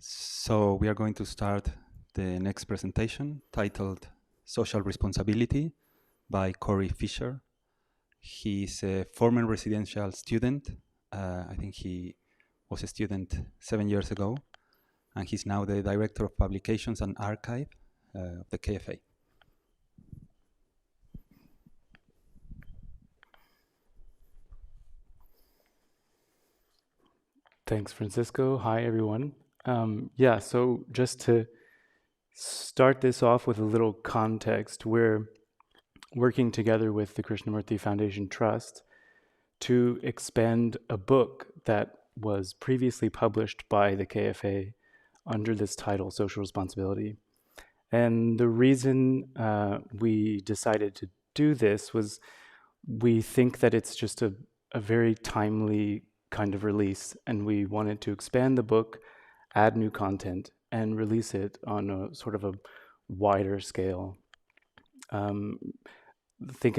So we are going to start the next presentation titled Social Responsibility by Cory Fisher. He's a former residential student. I think he was a student 7 years ago, and he's now the Director of Publications and Archive of the KFA. Thanks, Francisco. Hi, everyone. So just to start this off with a little context, we're working together with the Krishnamurti Foundation Trust to expand a book that was previously published by the KFA under this title, Social Responsibility. And the reason we decided to do this was we think that it's just a very timely kind of release, and we wanted to expand the book, add new content, and release it on a sort of a wider scale. I think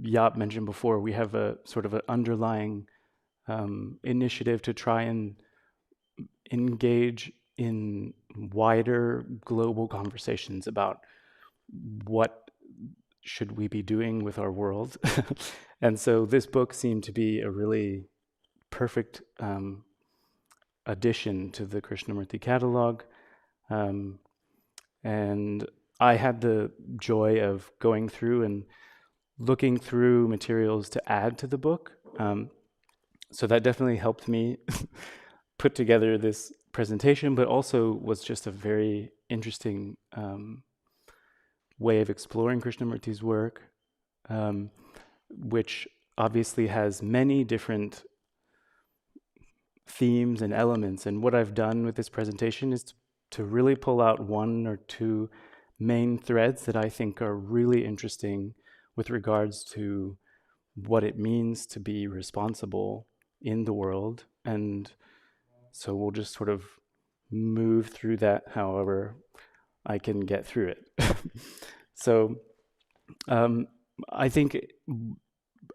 Jaap mentioned before, we have a sort of an underlying initiative to try and engage in wider global conversations about what should we be doing with our world. And so this book seemed to be a really perfect addition to the Krishnamurti catalog. And I had the joy of going through and looking through materials to add to the book. So that definitely helped me put together this presentation, but also was just a very interesting way of exploring Krishnamurti's work, which obviously has many different themes and elements. And what I've done with this presentation is to really pull out one or two main threads that I think are really interesting with regards to what it means to be responsible in the world. And so we'll just sort of move through that however I can get through it. So I think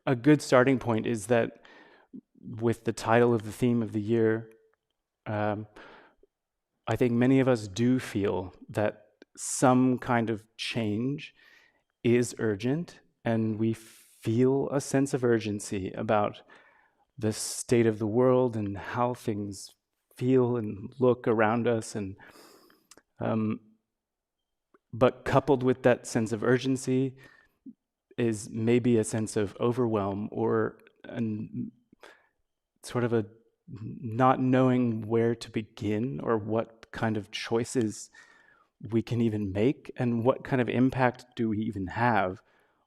a good starting point is that with the title of the theme of the year, I think many of us do feel that some kind of change is urgent, and we feel a sense of urgency about the state of the world and how things feel and look around us. And but coupled with that sense of urgency is maybe a sense of overwhelm or sort of a not knowing where to begin or what kind of choices we can even make and what kind of impact do we even have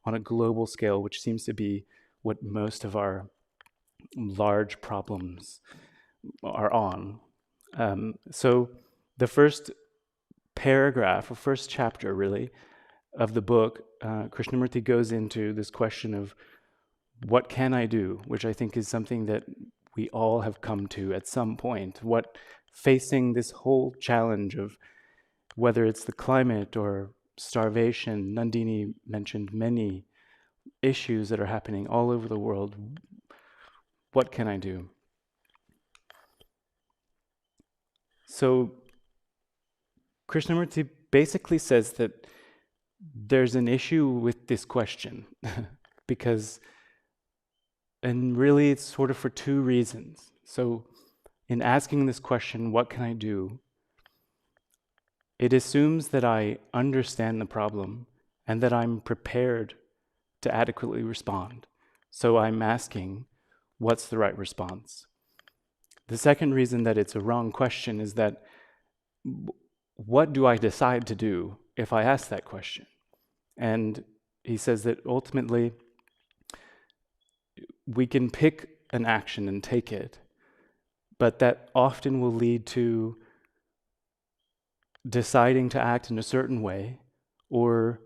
on a global scale, which seems to be what most of our large problems are on. So the first paragraph, or first chapter really, of the book, Krishnamurti goes into this question of what can I do, which I think is something that we all have come to at some point. What, facing this whole challenge of whether it's the climate or starvation, Nandini mentioned many issues that are happening all over the world. What can I do? So Krishnamurti basically says that there's an issue with this question because, and really it's sort of for two reasons. So in asking this question, what can I do? It assumes that I understand the problem and that I'm prepared to adequately respond. So I'm asking, what's the right response? The second reason that it's a wrong question is that what do I decide to do if I ask that question? And he says that ultimately we can pick an action and take it, but that often will lead to deciding to act in a certain way or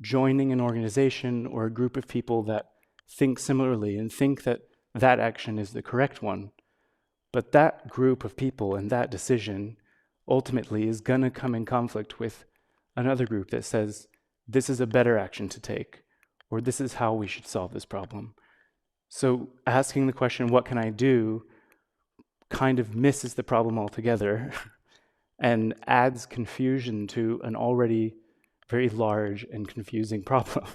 joining an organization or a group of people that think similarly and think that that action is the correct one. But that group of people and that decision ultimately is going to come in conflict with another group that says, this is a better action to take, or this is how we should solve this problem. So asking the question, what can I do, kind of misses the problem altogether and adds confusion to an already very large and confusing problem.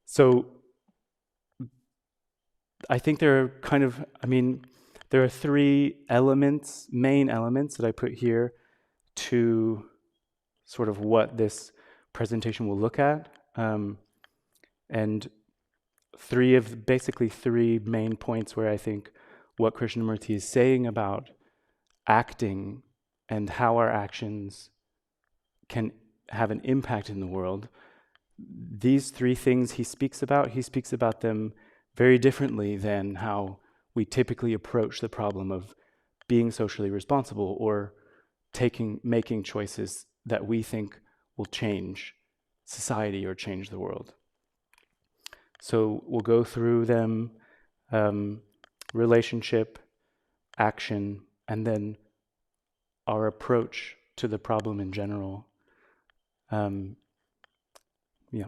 So I think there are three elements, main elements that I put here to sort of what this presentation will look at. And three main points where I think what Krishnamurti is saying about acting and how our actions can have an impact in the world. These three things he speaks about them very differently than how we typically approach the problem of being socially responsible or making choices that we think will change society or change the world. So we'll go through them, relationship, action, and then our approach to the problem in general. Yeah.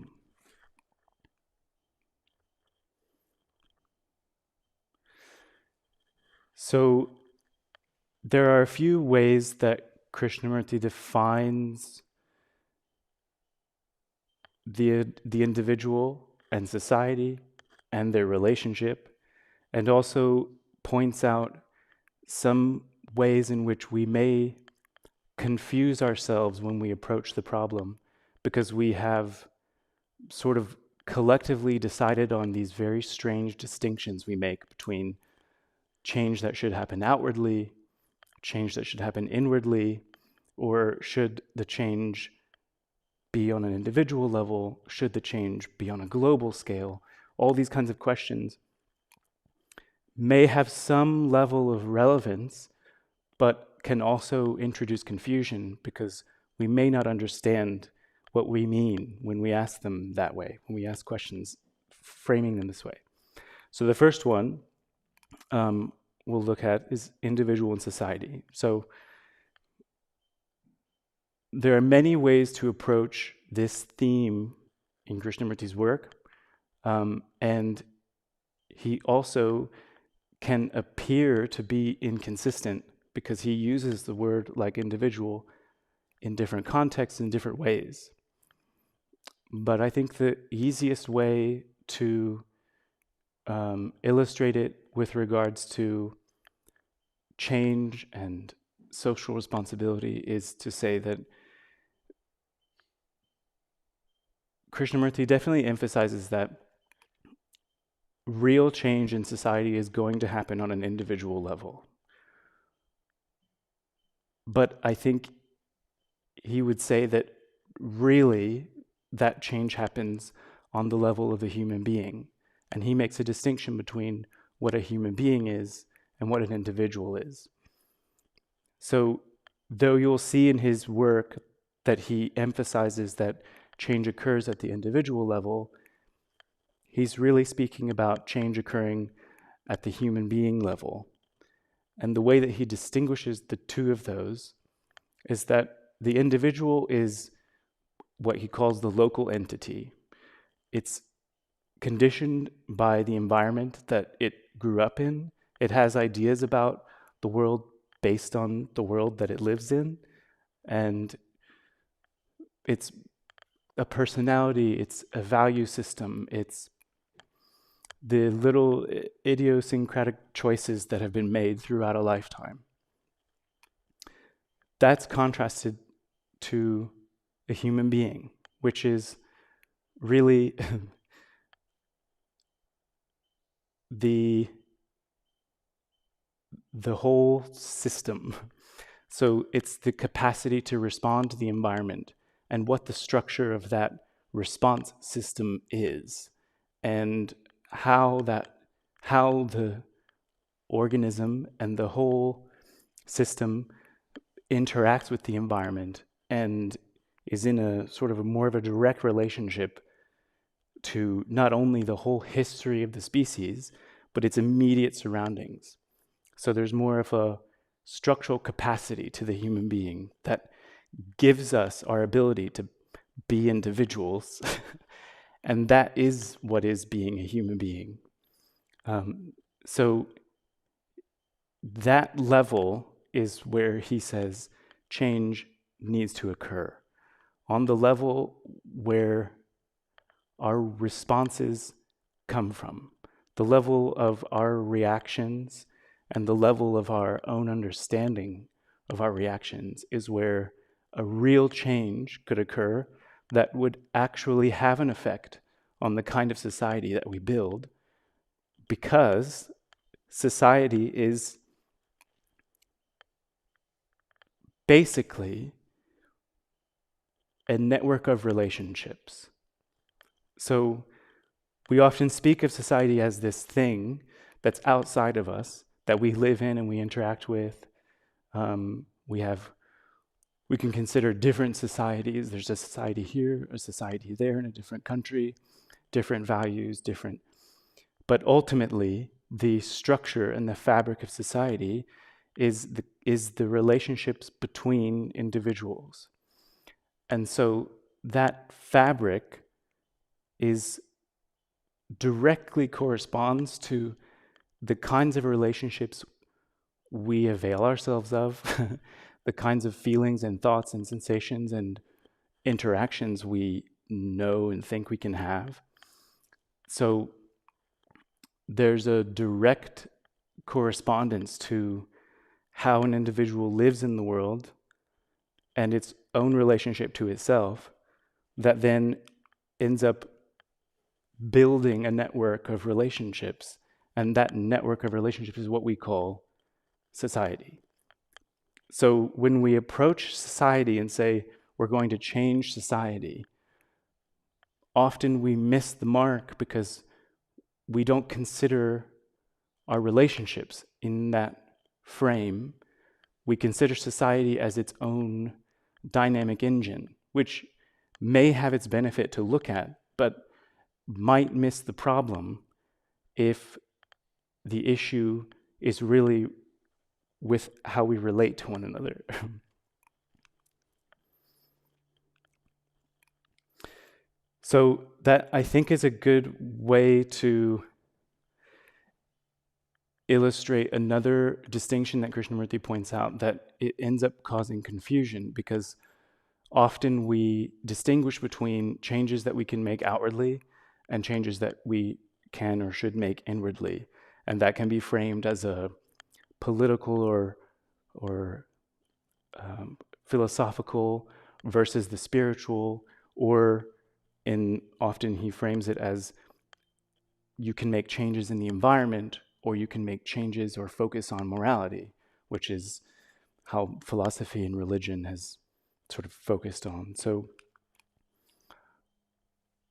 So there are a few ways that Krishnamurti defines the individual and society and their relationship, and also points out some ways in which we may confuse ourselves when we approach the problem, because we have sort of collectively decided on these very strange distinctions we make between change that should happen outwardly, change that should happen inwardly, or should the change be on an individual level? Should the change be on a global scale? All these kinds of questions may have some level of relevance, but can also introduce confusion because we may not understand what we mean when we ask them that way, when we ask questions framing them this way. So the first one we'll look at is individual and society. So there are many ways to approach this theme in Krishnamurti's work, and he also can appear to be inconsistent because he uses the word like individual in different contexts in different ways. But I think the easiest way to illustrate it with regards to change and social responsibility is to say that Krishnamurti definitely emphasizes that real change in society is going to happen on an individual level. But I think he would say that really that change happens on the level of the human being. And he makes a distinction between what a human being is and what an individual is. So though you'll see in his work that he emphasizes that change occurs at the individual level, he's really speaking about change occurring at the human being level. And the way that he distinguishes the two of those is that the individual is what he calls the local entity. It's conditioned by the environment that it grew up in. It has ideas about the world based on the world that it lives in. And it's a personality, it's a value system, it's the little idiosyncratic choices that have been made throughout a lifetime. That's contrasted to a human being, which is really the whole system. So it's the capacity to respond to the environment and what the structure of that response system is, and how the organism and the whole system interacts with the environment and is in a sort of a more of a direct relationship to not only the whole history of the species, but its immediate surroundings. So there's more of a structural capacity to the human being that gives us our ability to be individuals. And that is what is being a human being. So that level is where he says change needs to occur. On the level where our responses come from, the level of our reactions and the level of our own understanding of our reactions is where a real change could occur that would actually have an effect on the kind of society that we build, because society is basically a network of relationships. So we often speak of society as this thing that's outside of us, that we live in and we interact with. We can consider different societies. There's a society here, a society there in a different country, different values, different. But ultimately, the structure and the fabric of society is the relationships between individuals. And so that fabric directly corresponds to the kinds of relationships we avail ourselves of, the kinds of feelings and thoughts and sensations and interactions we know and think we can have. So there's a direct correspondence to how an individual lives in the world and its own relationship to itself that then ends up building a network of relationships. And that network of relationships is what we call society. So when we approach society and say, we're going to change society, often we miss the mark because we don't consider our relationships in that frame. We consider society as its own dynamic engine, which may have its benefit to look at, but might miss the problem if the issue is really with how we relate to one another. So that, I think, is a good way to illustrate another distinction that Krishnamurti points out, that it ends up causing confusion because often we distinguish between changes that we can make outwardly and changes that we can or should make inwardly. And that can be framed as a political or philosophical versus the spiritual, or often he frames it as you can make changes in the environment, or you can make changes or focus on morality, which is how philosophy and religion has sort of focused on. So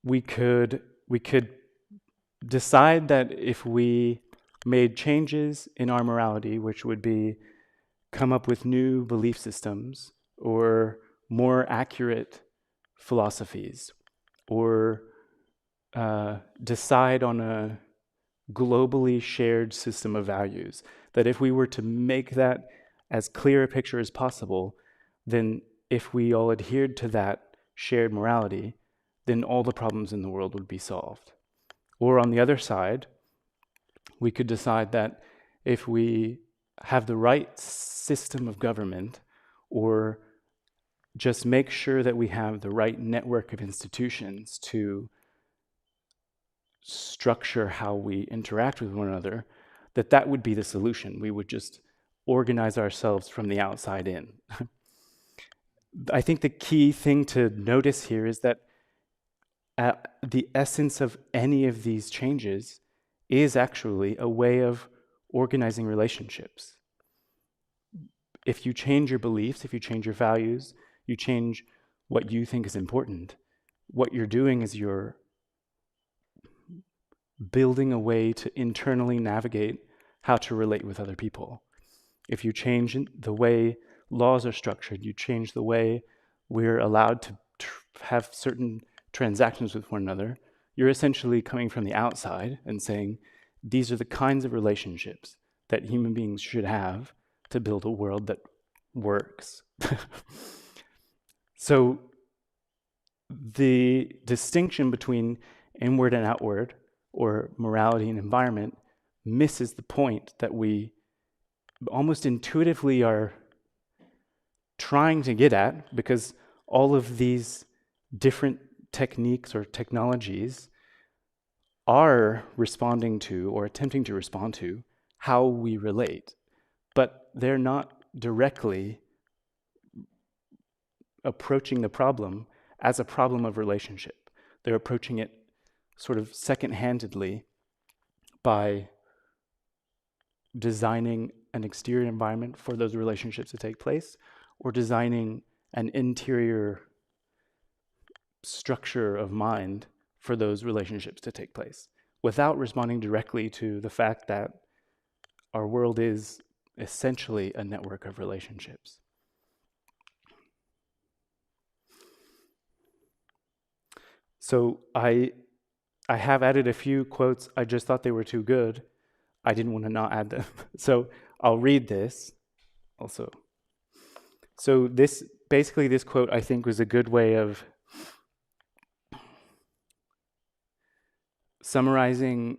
we could decide that if we made changes in our morality, which would be come up with new belief systems or more accurate philosophies, or decide on a globally shared system of values, that if we were to make that as clear a picture as possible, then if we all adhered to that shared morality, then all the problems in the world would be solved. Or on the other side, we could decide that if we have the right system of government, or just make sure that we have the right network of institutions to structure how we interact with one another, that would be the solution. We would just organize ourselves from the outside in. I think the key thing to notice here is that the essence of any of these changes is actually a way of organizing relationships. If you change your beliefs, if you change your values, you change what you think is important, what you're doing is you're building a way to internally navigate how to relate with other people. If you change the way laws are structured, you change the way we're allowed to have certain transactions with one another, you're essentially coming from the outside and saying, these are the kinds of relationships that human beings should have to build a world that works. So the distinction between inward and outward, or morality and environment, misses the point that we almost intuitively are trying to get at, because all of these different techniques or technologies are responding to or attempting to respond to how we relate, but they're not directly approaching the problem as a problem of relationship. They're approaching it sort of second-handedly by designing an exterior environment for those relationships to take place, or designing an interior structure of mind for those relationships to take place, without responding directly to the fact that our world is essentially a network of relationships. So I have added a few quotes. I just thought they were too good. I didn't want to not add them. So I'll read this also. So this quote, I think, was a good way of summarizing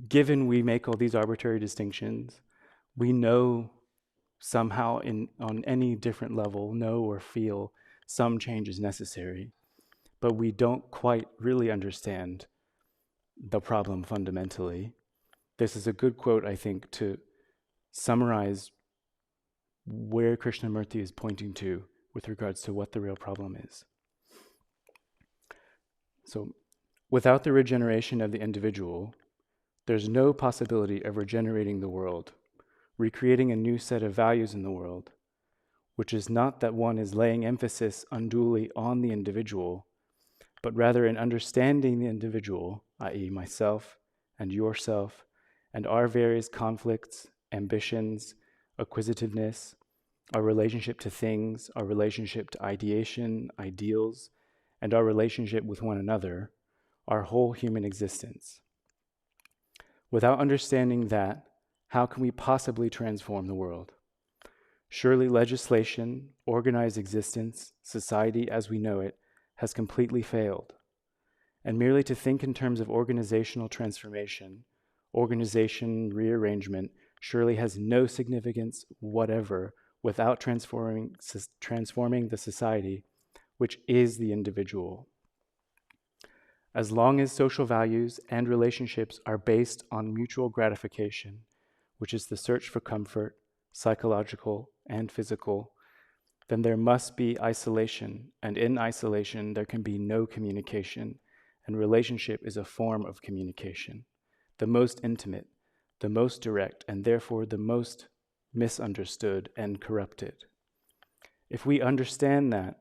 given we make all these arbitrary distinctions, we know somehow on any different level, know or feel some change is necessary, but we don't quite really understand the problem fundamentally. This is a good quote, I think, to summarize where Krishnamurti is pointing to with regards to what the real problem is. So, without the regeneration of the individual, there's no possibility of regenerating the world, recreating a new set of values in the world, which is not that one is laying emphasis unduly on the individual, but rather in understanding the individual, i.e. myself and yourself, and our various conflicts, ambitions, acquisitiveness, our relationship to things, our relationship to ideation, ideals, and our relationship with one another, our whole human existence. Without understanding that, how can we possibly transform the world? Surely legislation, organized existence, society as we know it, has completely failed. And merely to think in terms of organizational transformation, organization rearrangement, surely has no significance whatever without transforming the society, which is the individual. As long as social values and relationships are based on mutual gratification, which is the search for comfort, psychological and physical, then there must be isolation, and in isolation there can be no communication, and relationship is a form of communication, the most intimate, the most direct, and therefore the most misunderstood and corrupted. If we understand that,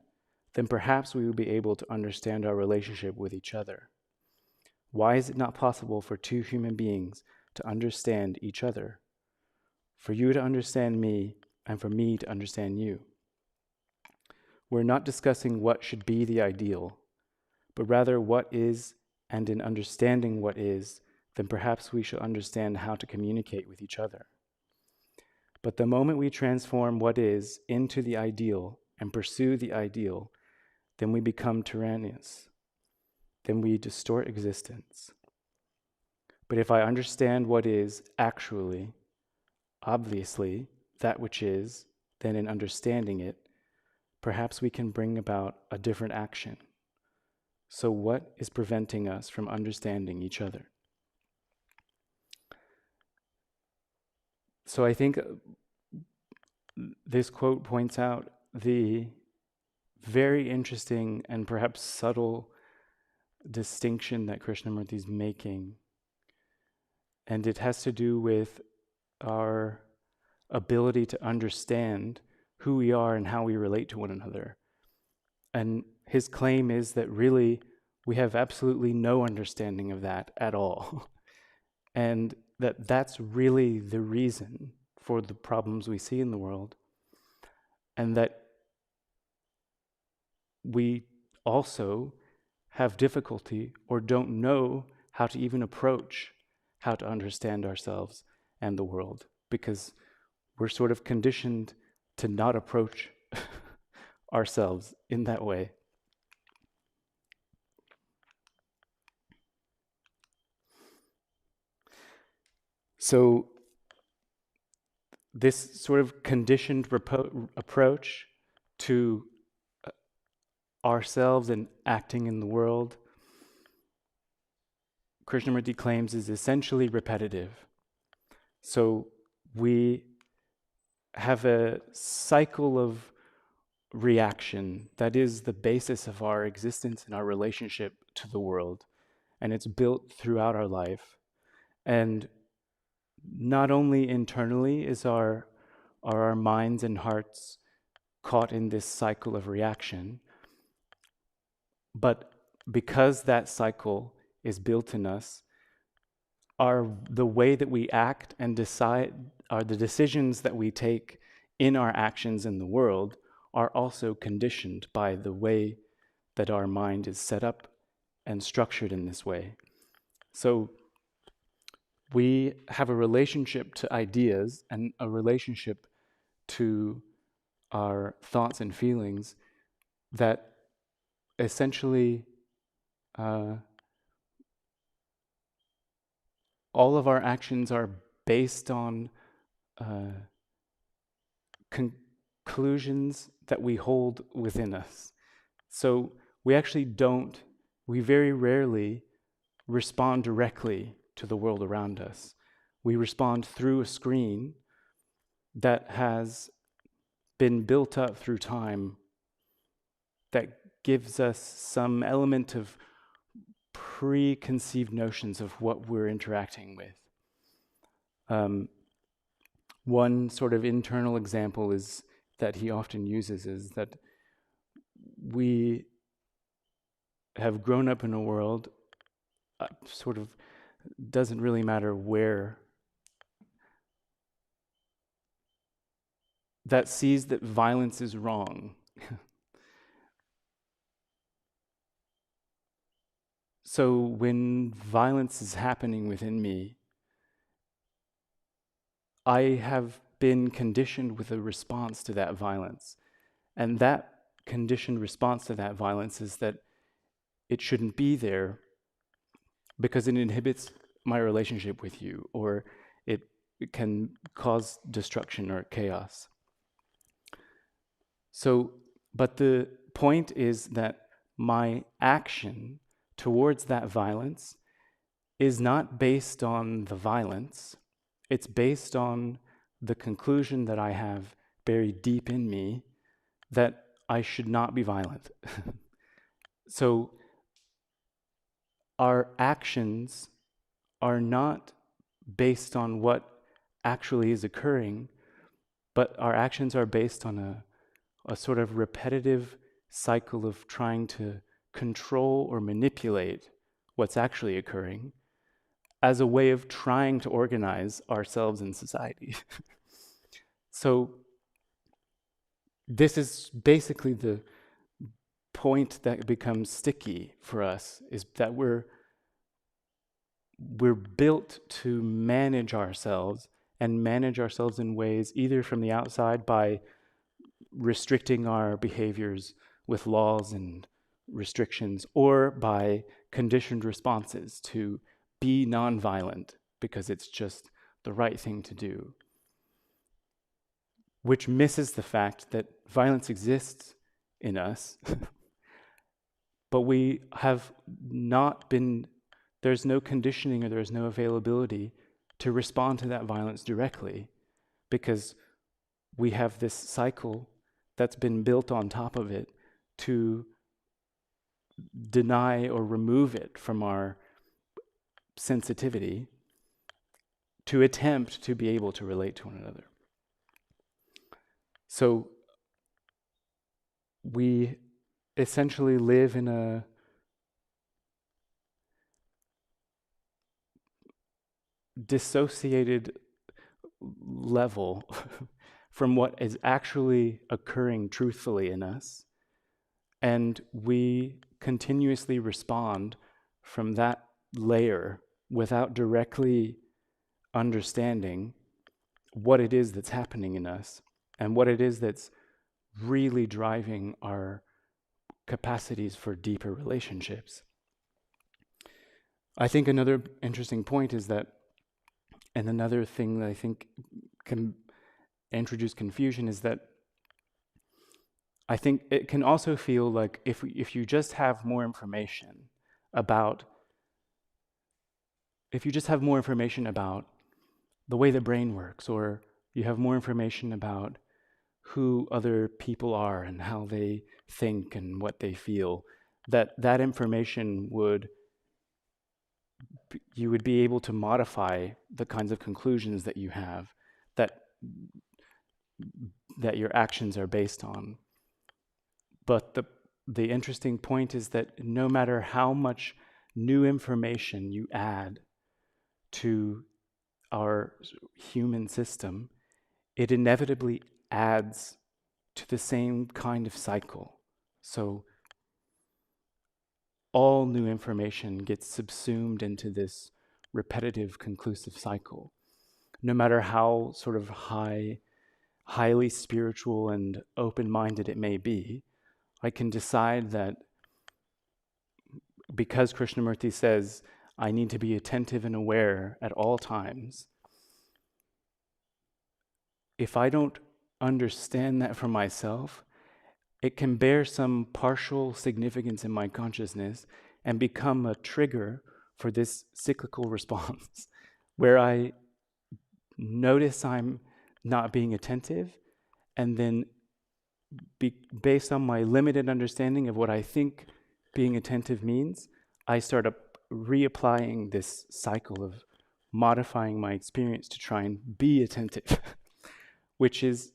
then perhaps we will be able to understand our relationship with each other. Why is it not possible for two human beings to understand each other? For you to understand me, and for me to understand you. We're not discussing what should be the ideal, but rather what is, and in understanding what is, then perhaps we shall understand how to communicate with each other. But the moment we transform what is into the ideal and pursue the ideal, then we become tyrannous. Then we distort existence. But if I understand what is actually, obviously, that which is, then in understanding it, perhaps we can bring about a different action. So what is preventing us from understanding each other? So I think this quote points out the very interesting and perhaps subtle distinction that Krishnamurti is making. And it has to do with our ability to understand who we are and how we relate to one another. And his claim is that really we have absolutely no understanding of that at all. And that's really the reason for the problems we see in the world. And that we also have difficulty or don't know how to even approach how to understand ourselves and the world, because we're sort of conditioned to not approach ourselves in that way. So this sort of conditioned approach to ourselves and acting in the world, Krishnamurti claims, is essentially repetitive. So we have a cycle of reaction that is the basis of our existence and our relationship to the world. And it's built throughout our life. And not only internally are our minds and hearts caught in this cycle of reaction, but because that cycle is built in us, the way that we act and decide, are the decisions that we take in our actions in the world are also conditioned by the way that our mind is set up and structured in this way. So we have a relationship to ideas and a relationship to our thoughts and feelings that essentially all of our actions are based on conclusions that we hold within us. So we very rarely respond directly to the world around us. We respond through a screen that has been built up through time that gives us some element of preconceived notions of what we're interacting with. One sort of internal example is that he often uses is that we have grown up in a world, sort of doesn't really matter where, that sees that violence is wrong. So when violence is happening within me, I have been conditioned with a response to that violence. And that conditioned response to that violence is that it shouldn't be there because it inhibits my relationship with you, or it can cause destruction or chaos. So, but the point is that my action towards that violence is not based on the violence. It's based on the conclusion that I have buried deep in me that I should not be violent. So our actions are not based on what actually is occurring, but our actions are based on a sort of repetitive cycle of trying to control or manipulate what's actually occurring as a way of trying to organize ourselves in society. So this is basically the point that becomes sticky for us, is that we're built to manage ourselves, and manage ourselves in ways either from the outside by restricting our behaviors with laws and restrictions, or by conditioned responses to be nonviolent because it's just the right thing to do, which misses the fact that violence exists in us, but we have not been, there's no conditioning or there's no availability to respond to that violence directly, because we have this cycle that's been built on top of it to deny or remove it from our sensitivity, to attempt to be able to relate to one another. So we essentially live in a dissociated level from what is actually occurring truthfully in us, and we continuously respond from that layer without directly understanding what it is that's happening in us and what it is that's really driving our capacities for deeper relationships. I think another interesting point is that And another thing that I think can introduce confusion is that I think it can also feel like if you just have more information about the way the brain works, or you have more information about who other people are and how they think and what they feel, that information you would be able to modify the kinds of conclusions that you have, that your actions are based on. But the interesting point is that no matter how much new information you add to our human system, it inevitably adds to the same kind of cycle. So all new information gets subsumed into this repetitive, conclusive cycle. No matter how sort of highly spiritual and open-minded it may be, I can decide that because Krishnamurti says I need to be attentive and aware at all times, if I don't understand that for myself, it can bear some partial significance in my consciousness and become a trigger for this cyclical response where I notice I'm not being attentive, and then based on my limited understanding of what I think being attentive means, I start reapplying this cycle of modifying my experience to try and be attentive, which is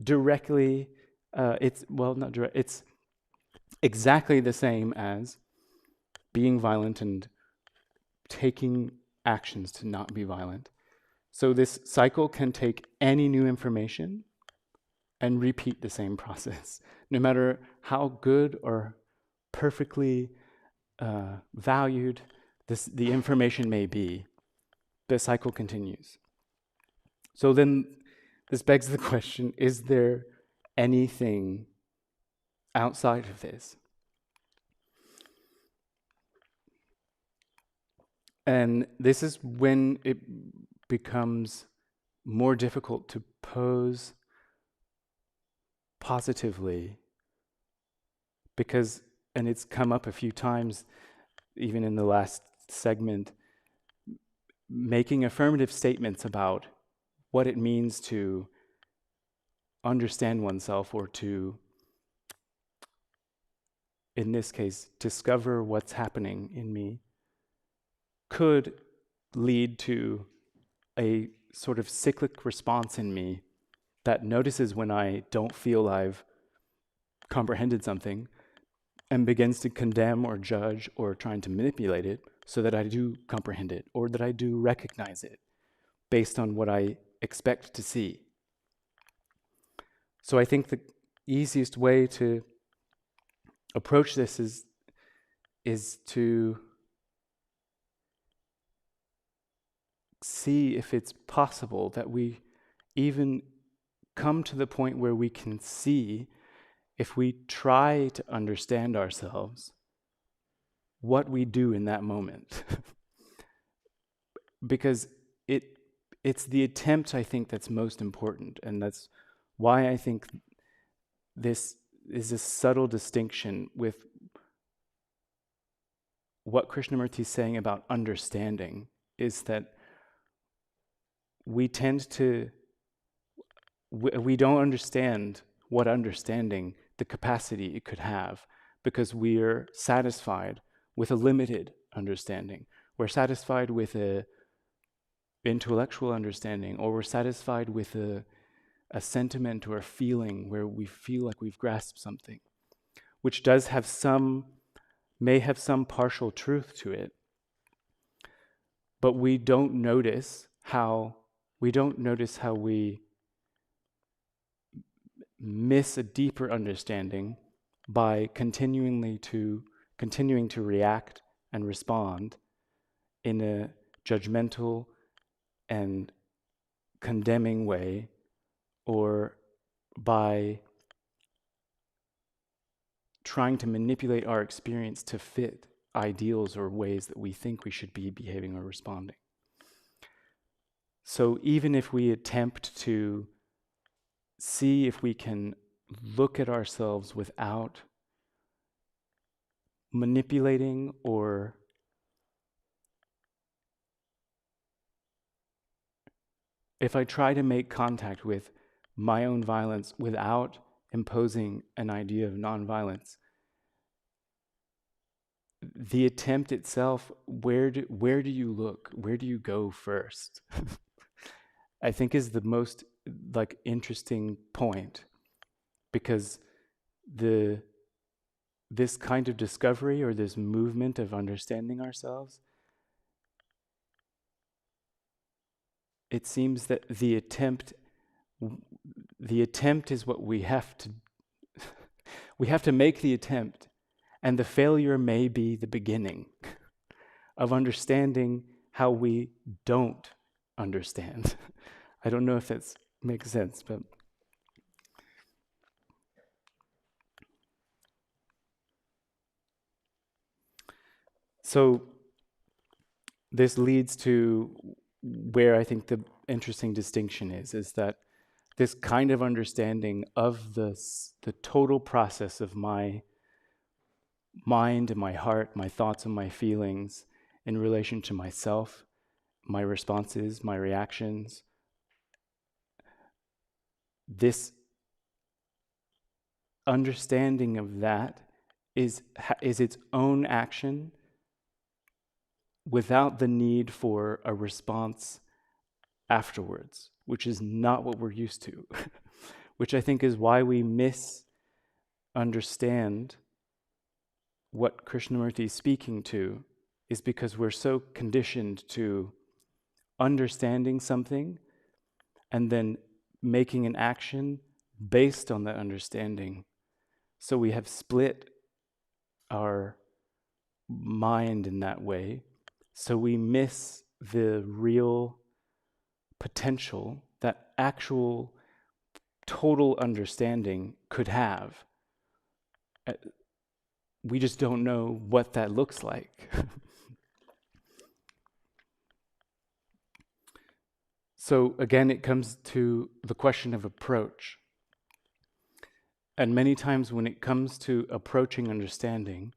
directly, not direct, it's exactly the same as being violent and taking actions to not be violent. So this cycle can take any new information and repeat the same process. No matter how good or perfectly valued the information may be, the cycle continues. So then this begs the question, is there anything outside of this? And this is when it becomes more difficult to pose positively, because, and it's come up a few times, even in the last segment, making affirmative statements about what it means to understand oneself, or to, in this case, discover what's happening in me, could lead to a sort of cyclic response in me that notices when I don't feel I've comprehended something and begins to condemn or judge or trying to manipulate it so that I do comprehend it, or that I do recognize it based on what I expect to see. So I think the easiest way to approach this is to see if it's possible that we even come to the point where we can see, if we try to understand ourselves, what we do in that moment. Because it's the attempt, I think, that's most important, and that's why I think this is a subtle distinction with what Krishnamurti is saying about understanding, is that we don't understand what understanding, the capacity it could have, because we're satisfied with a limited understanding. We're satisfied with a intellectual understanding, or we're satisfied with a sentiment or a feeling where we feel like we've grasped something, which may have some partial truth to it, but we don't notice how we miss a deeper understanding by continuing to react and respond in a judgmental and condemning way, or by trying to manipulate our experience to fit ideals or ways that we think we should be behaving or responding. So even if we attempt to see if we can look at ourselves without manipulating, or if I try to make contact with my own violence without imposing an idea of nonviolence, the attempt itself, where do you look? Where do you go first? I think is the most interesting point, because this kind of discovery, or this movement of understanding ourselves, it seems that the attempt is what we have to we have to make the attempt, and the failure may be the beginning of understanding how we don't understand. I don't know if that makes sense, but so this leads to where I think the interesting distinction is that this kind of understanding of the total process of my mind and my heart, my thoughts and my feelings in relation to myself, my responses, my reactions, this understanding of that is its own action without the need for a response afterwards, which is not what we're used to, which I think is why we misunderstand what Krishnamurti is speaking to, is because we're so conditioned to understanding something and then making an action based on that understanding. So we have split our mind in that way. So we miss the real potential that actual total understanding could have. We just don't know what that looks like. So again, it comes to the question of approach. And many times when it comes to approaching understanding,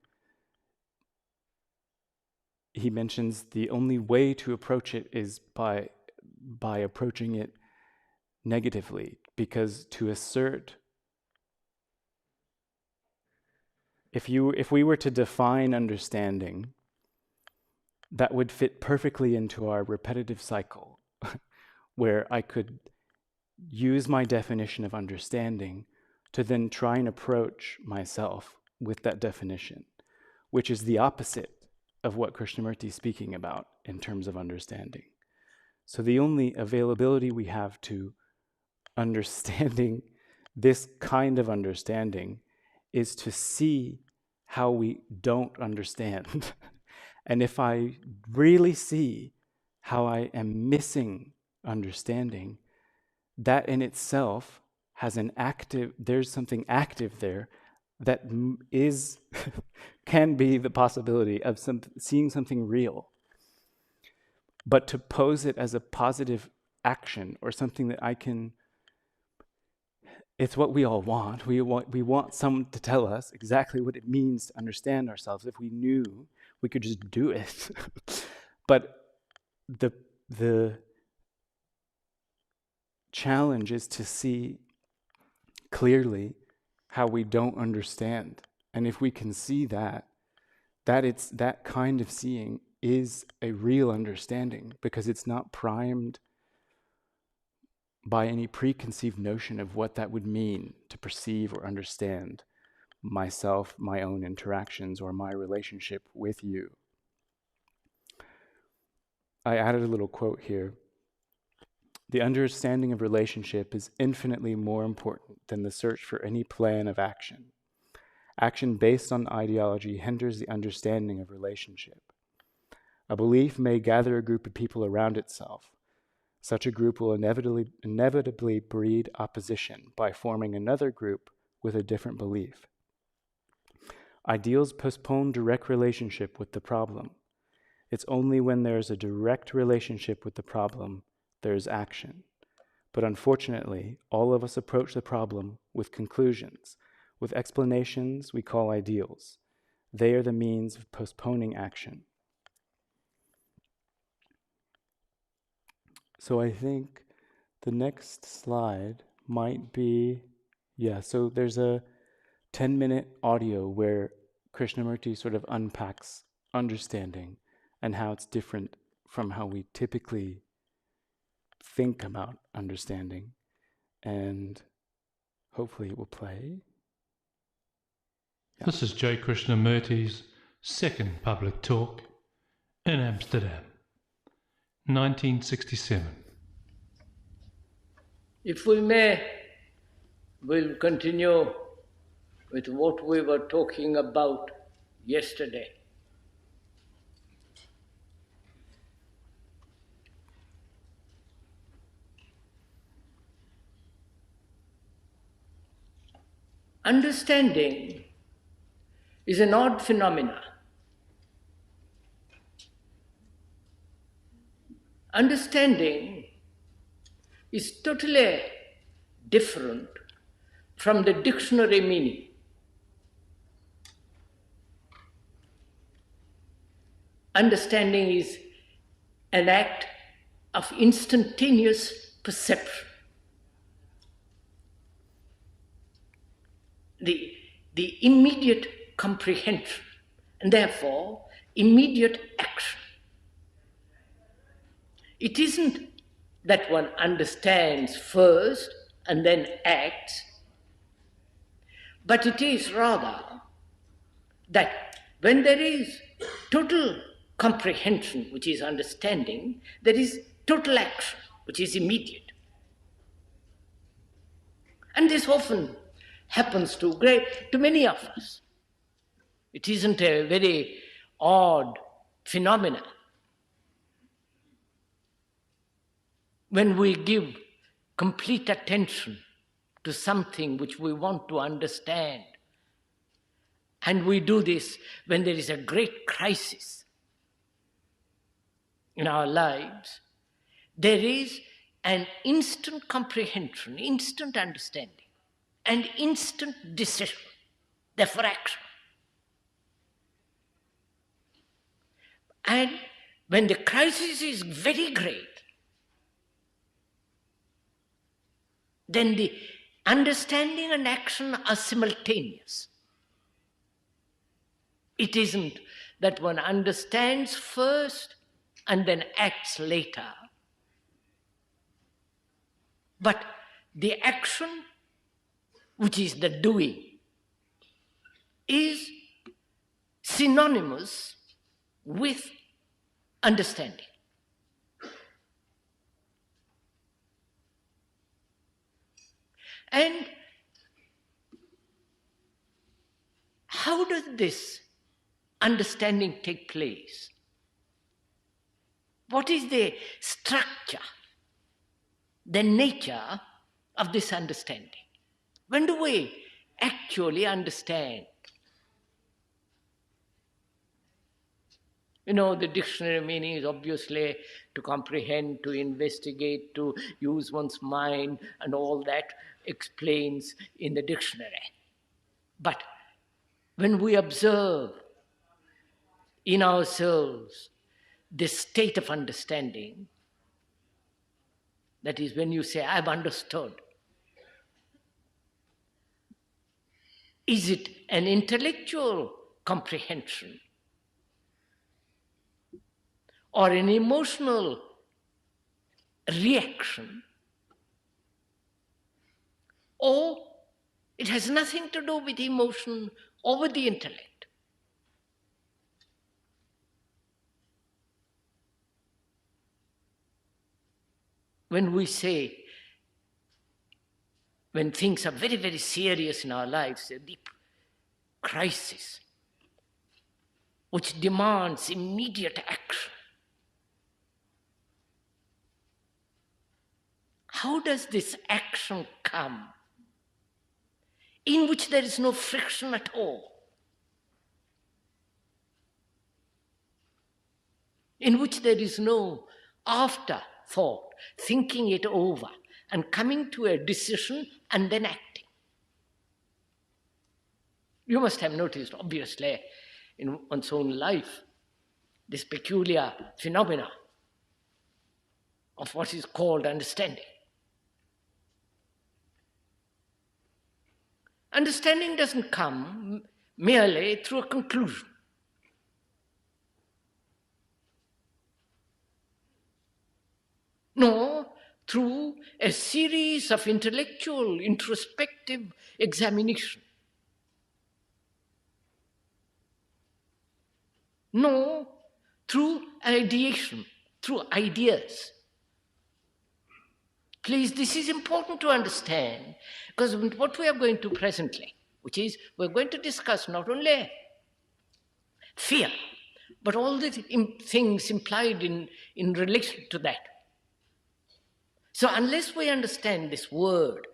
he mentions the only way to approach it is by approaching it negatively, because to assert, if we were to define understanding, that would fit perfectly into our repetitive cycle, where I could use my definition of understanding to then try and approach myself with that definition, which is the opposite of what Krishnamurti is speaking about in terms of understanding. So the only availability we have to understanding this kind of understanding is to see how we don't understand. And if I really see how I am missing understanding, that in itself has there's something active there that is can be the possibility of seeing something real. But to pose it as a positive action, or something that I can, it's what we all want. We want someone to tell us exactly what it means to understand ourselves. If we knew, we could just do it. But the challenge is to see clearly how we don't understand. And if we can see that it's that kind of seeing is a real understanding, because it's not primed by any preconceived notion of what that would mean to perceive or understand myself, my own interactions, or my relationship with you. I added a little quote here. The understanding of relationship is infinitely more important than the search for any plan of action. Action based on ideology hinders the understanding of relationship. A belief may gather a group of people around itself. Such a group will inevitably breed opposition by forming another group with a different belief. Ideals postpone direct relationship with the problem. It's only when there is a direct relationship with the problem there's action. But unfortunately, all of us approach the problem with conclusions. With explanations we call ideals. They are the means of postponing action. So I think the next slide might be, so there's a 10-minute audio where Krishnamurti sort of unpacks understanding and how it's different from how we typically think about understanding. And hopefully it will play. Yeah. This is J. Krishnamurti's second public talk in Amsterdam, 1967. If we may, we'll continue with what we were talking about yesterday. Understanding is an odd phenomenon. Understanding is totally different from the dictionary meaning. Understanding is an act of instantaneous perception. The immediate comprehension, and therefore immediate action. It isn't that one understands first and then acts, but it is rather that when there is total comprehension, which is understanding, there is total action, which is immediate. And this often happens to many of us. It isn't a very odd phenomenon. When we give complete attention to something which we want to understand, and we do this when there is a great crisis in our lives, there is an instant comprehension, instant understanding, and instant decision, therefore action. And when the crisis is very great, then the understanding and action are simultaneous. It isn't that one understands first and then acts later, but the action, which is the doing, is synonymous with understanding. And how does this understanding take place? What is the structure, the nature of this understanding? When do we actually understand? You know, the dictionary meaning is obviously to comprehend, to investigate, to use one's mind, and all that explains in the dictionary. But when we observe in ourselves this state of understanding, that is when you say, I've understood, is it an intellectual comprehension or an emotional reaction, or it has nothing to do with emotion or with the intellect? When we say, when things are very, very serious in our lives, a deep crisis which demands immediate action, how does this action come in which there is no friction at all? In which there is no after thought, thinking it over, and coming to a decision and then acting. You must have noticed, obviously, in one's own life, this peculiar phenomena of what is called understanding. Understanding doesn't come merely through a conclusion. No, through a series of intellectual, introspective examination. No, through ideation, through ideas. Please, this is important to understand, because what we are going to presently, which is we're going to discuss not only fear, but all the things implied in relation to that. So unless we understand this word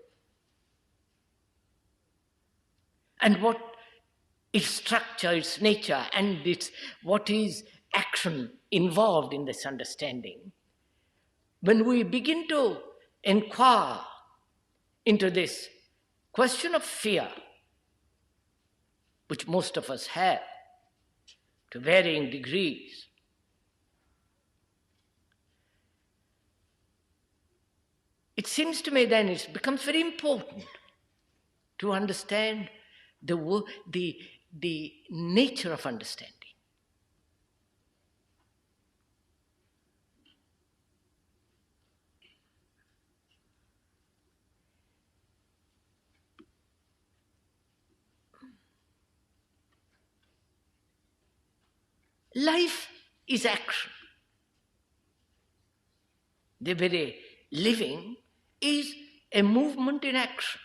and what its structure, its nature, and what is action involved in this understanding, when we begin to inquire into this question of fear, which most of us have to varying degrees, it seems to me then it becomes very important to understand the nature of understanding. Life is action. The very living is a movement in action.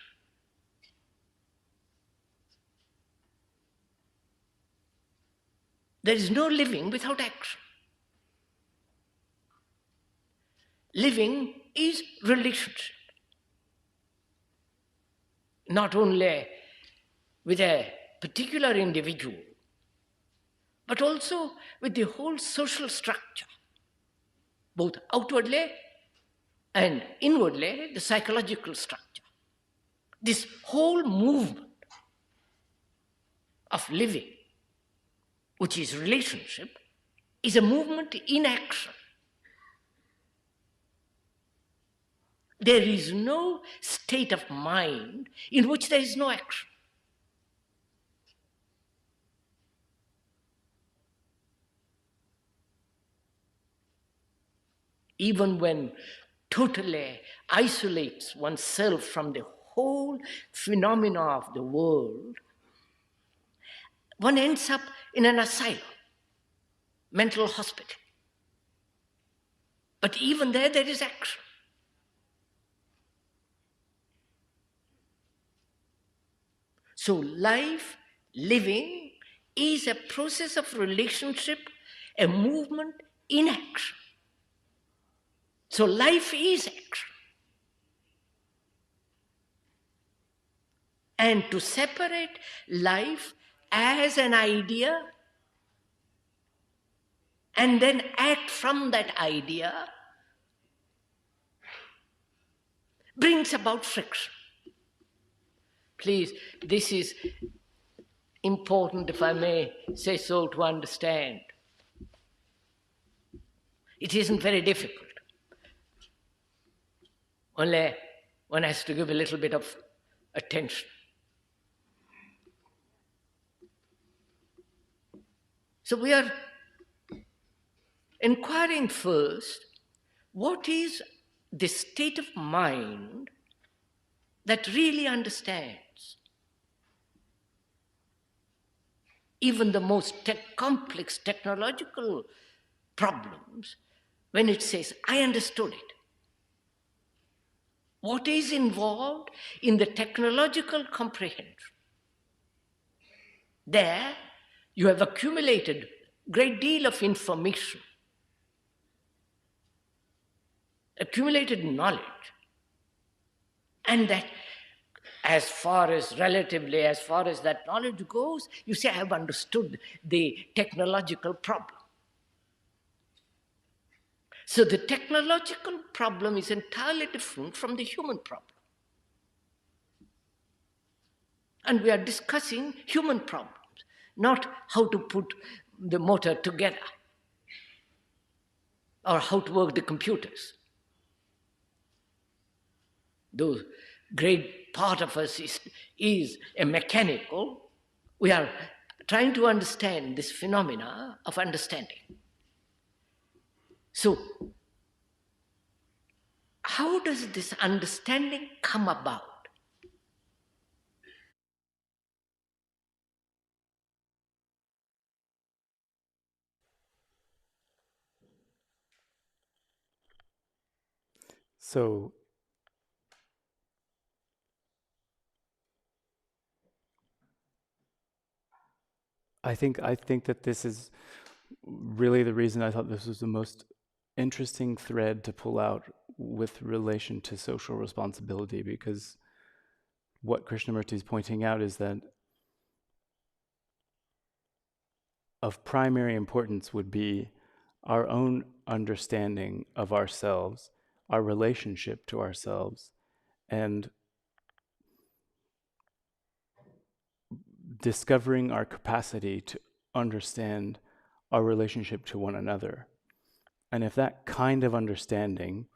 There is no living without action. Living is relationship. Not only with a particular individual, but also with the whole social structure, both outwardly and inwardly, the psychological structure. This whole movement of living, which is relationship, is a movement in action. There is no state of mind in which there is no action. Even when totally isolates oneself from the whole phenomena of the world, one ends up in an asylum, mental hospital. But even there is action. So life, living, is a process of relationship, a movement in action. So life is action. And to separate life as an idea and then act from that idea brings about friction. Please, this is important, if I may say so, to understand. It isn't very difficult. Only one has to give a little bit of attention. So we are inquiring first, what is the state of mind that really understands even the most complex technological problems when it says, I understood it. What is involved in the technological comprehension? There, you have accumulated a great deal of information, accumulated knowledge, and that as far as that knowledge goes, you say, I have understood the technological problem. So the technological problem is entirely different from the human problem. And we are discussing human problems, not how to put the motor together or how to work the computers. Though great part of us is a mechanical, we are trying to understand this phenomena of understanding. So, how does this understanding come about? So I think that this is really the reason I thought this was the most interesting thread to pull out with relation to social responsibility, because what Krishnamurti is pointing out is that of primary importance would be our own understanding of ourselves, our relationship to ourselves, and discovering our capacity to understand our relationship to one another. And if that kind of understanding,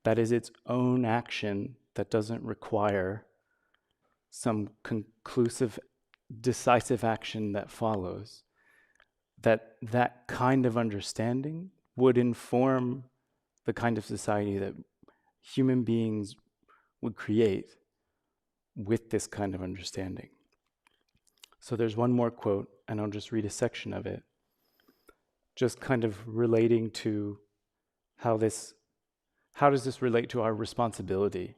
that is its own action, that doesn't require some conclusive, decisive action that follows, that kind of understanding would inform the kind of society that human beings would create with this kind of understanding. So there's one more quote, and I'll just read a section of it, just kind of relating to how does this relate to our responsibility?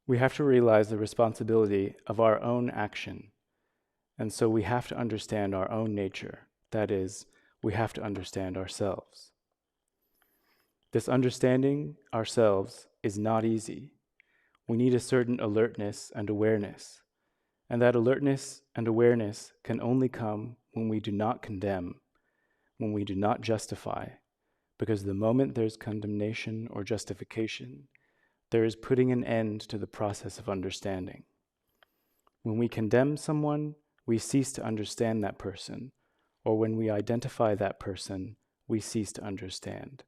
We have to realize the responsibility of our own action. And so we have to understand our own nature. That is, we have to understand ourselves. This understanding ourselves is not easy. We need a certain alertness and awareness. And that alertness and awareness can only come when we do not condemn, when we do not justify, because the moment there's condemnation or justification, there is putting an end to the process of understanding. When we condemn someone, we cease to understand that person, or when we identify that person, we cease to understand.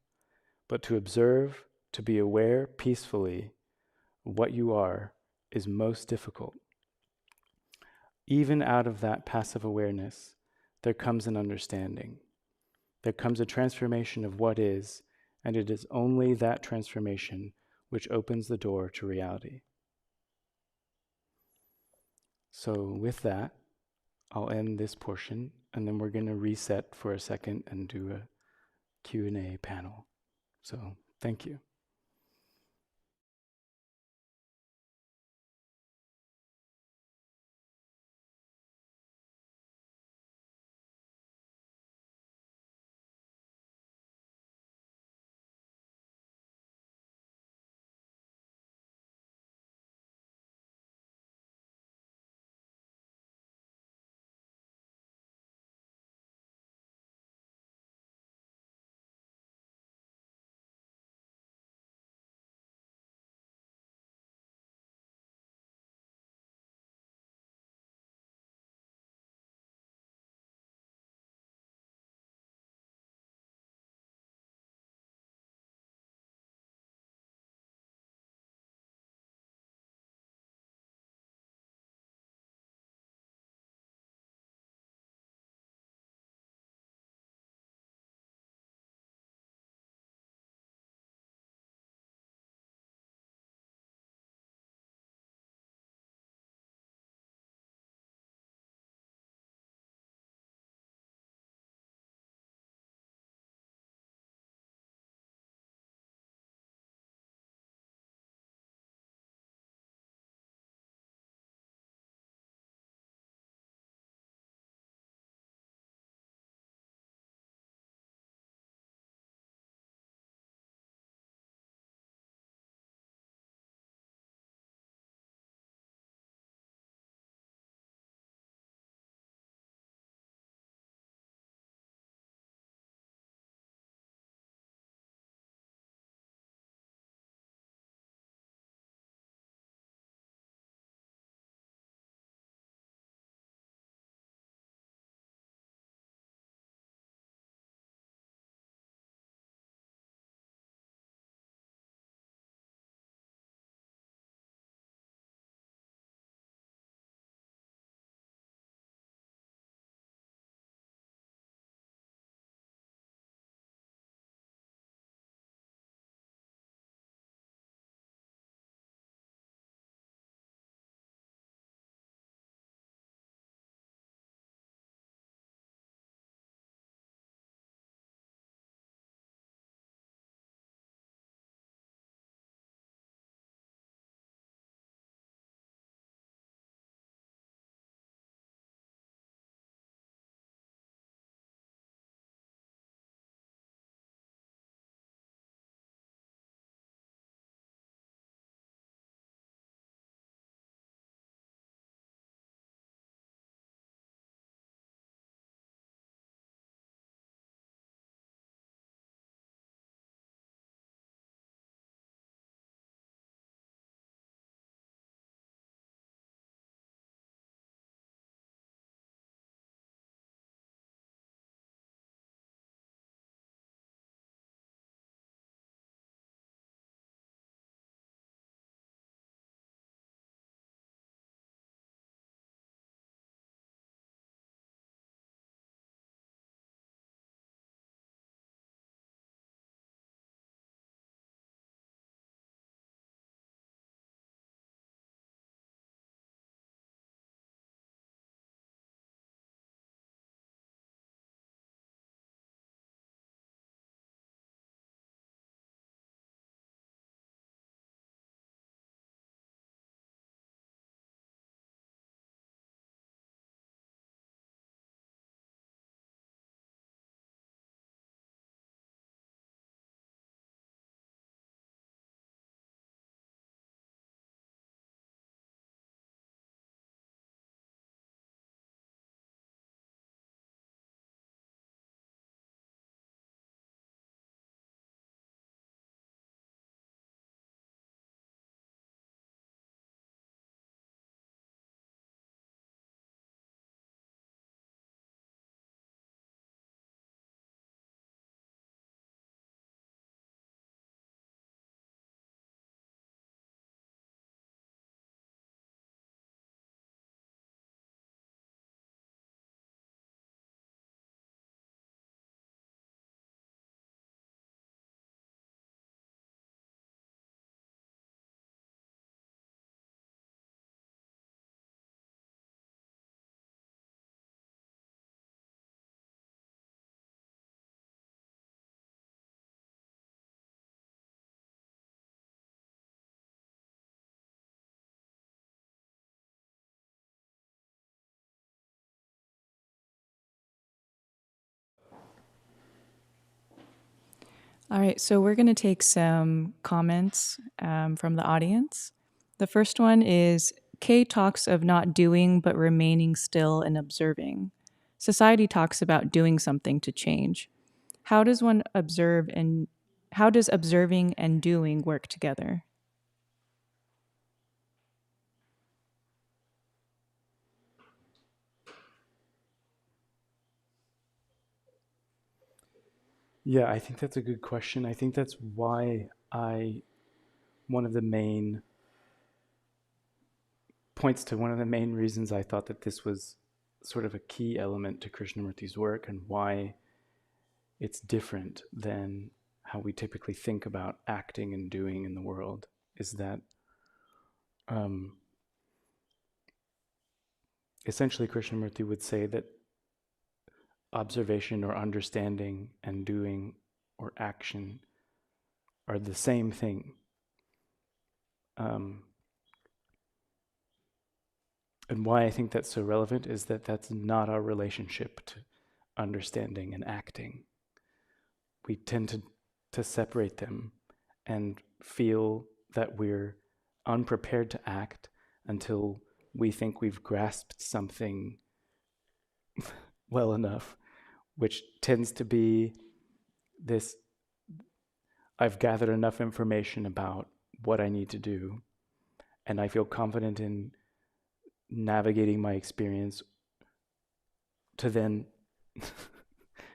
But to observe, to be aware peacefully of what you are, is most difficult. Even out of that passive awareness, there comes an understanding. There comes a transformation of what is, and it is only that transformation which opens the door to reality. So with that, I'll end this portion, and then we're going to reset for a second and do a Q&A panel. So thank you. All right, so we're going to take some comments from the audience. The first one is, Kay talks of not doing but remaining still and observing. Society talks about doing something to change. How does one observe and how does observing and doing work together? Yeah, I think that's a good question. I think that's why one of the main points to one of the main reasons I thought that this was sort of a key element to Krishnamurti's work and why it's different than how we typically think about acting and doing in the world, is that essentially Krishnamurti would say that observation or understanding and doing or action are the same thing. And why I think that's so relevant is that that's not our relationship to understanding and acting. We tend to separate them and feel that we're unprepared to act until we think we've grasped something well enough, which tends to be this, I've gathered enough information about what I need to do, and I feel confident in navigating my experience to then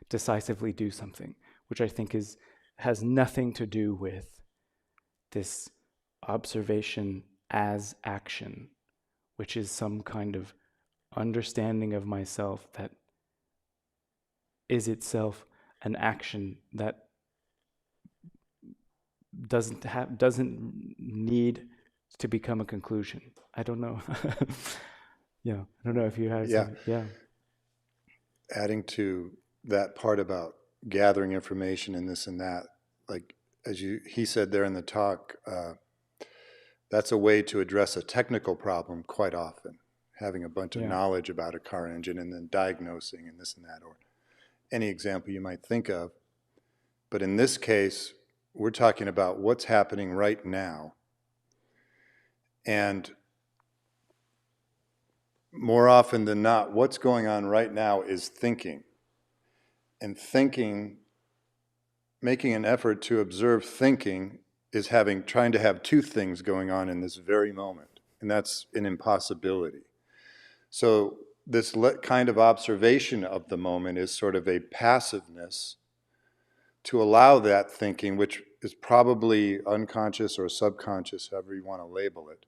decisively do something, which I think has nothing to do with this observation as action, which is some kind of understanding of myself that is itself an action that doesn't need to become a conclusion. I don't know. Yeah, I don't know if you had something. Yeah. Adding to that part about gathering information and this and that, like he said there in the talk, that's a way to address a technical problem quite often, having a bunch of knowledge about a car engine and then diagnosing and this and that, or any example you might think of. But in this case, we're talking about what's happening right now. And more often than not, what's going on right now is thinking. And thinking, making an effort to observe thinking is trying to have two things going on in this very moment. And that's an impossibility. So this kind of observation of the moment is sort of a passiveness to allow that thinking, which is probably unconscious or subconscious, however you want to label it,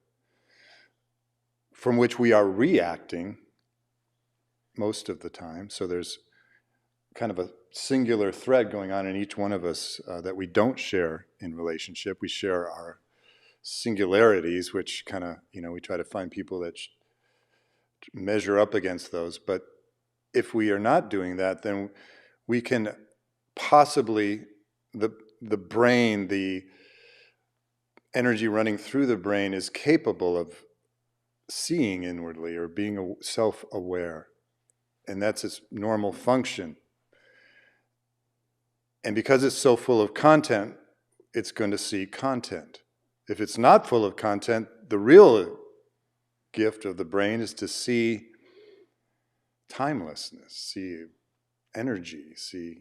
from which we are reacting most of the time. So there's kind of a singular thread going on in each one of us that we don't share in relationship. We share our singularities, which kind of, we try to find people that measure up against those. But if we are not doing that, then we can possibly, the brain, the energy running through the brain is capable of seeing inwardly or being self-aware. And that's its normal function. And because it's so full of content, it's going to see content. If it's not full of content, the real gift of the brain is to see timelessness, see energy, see,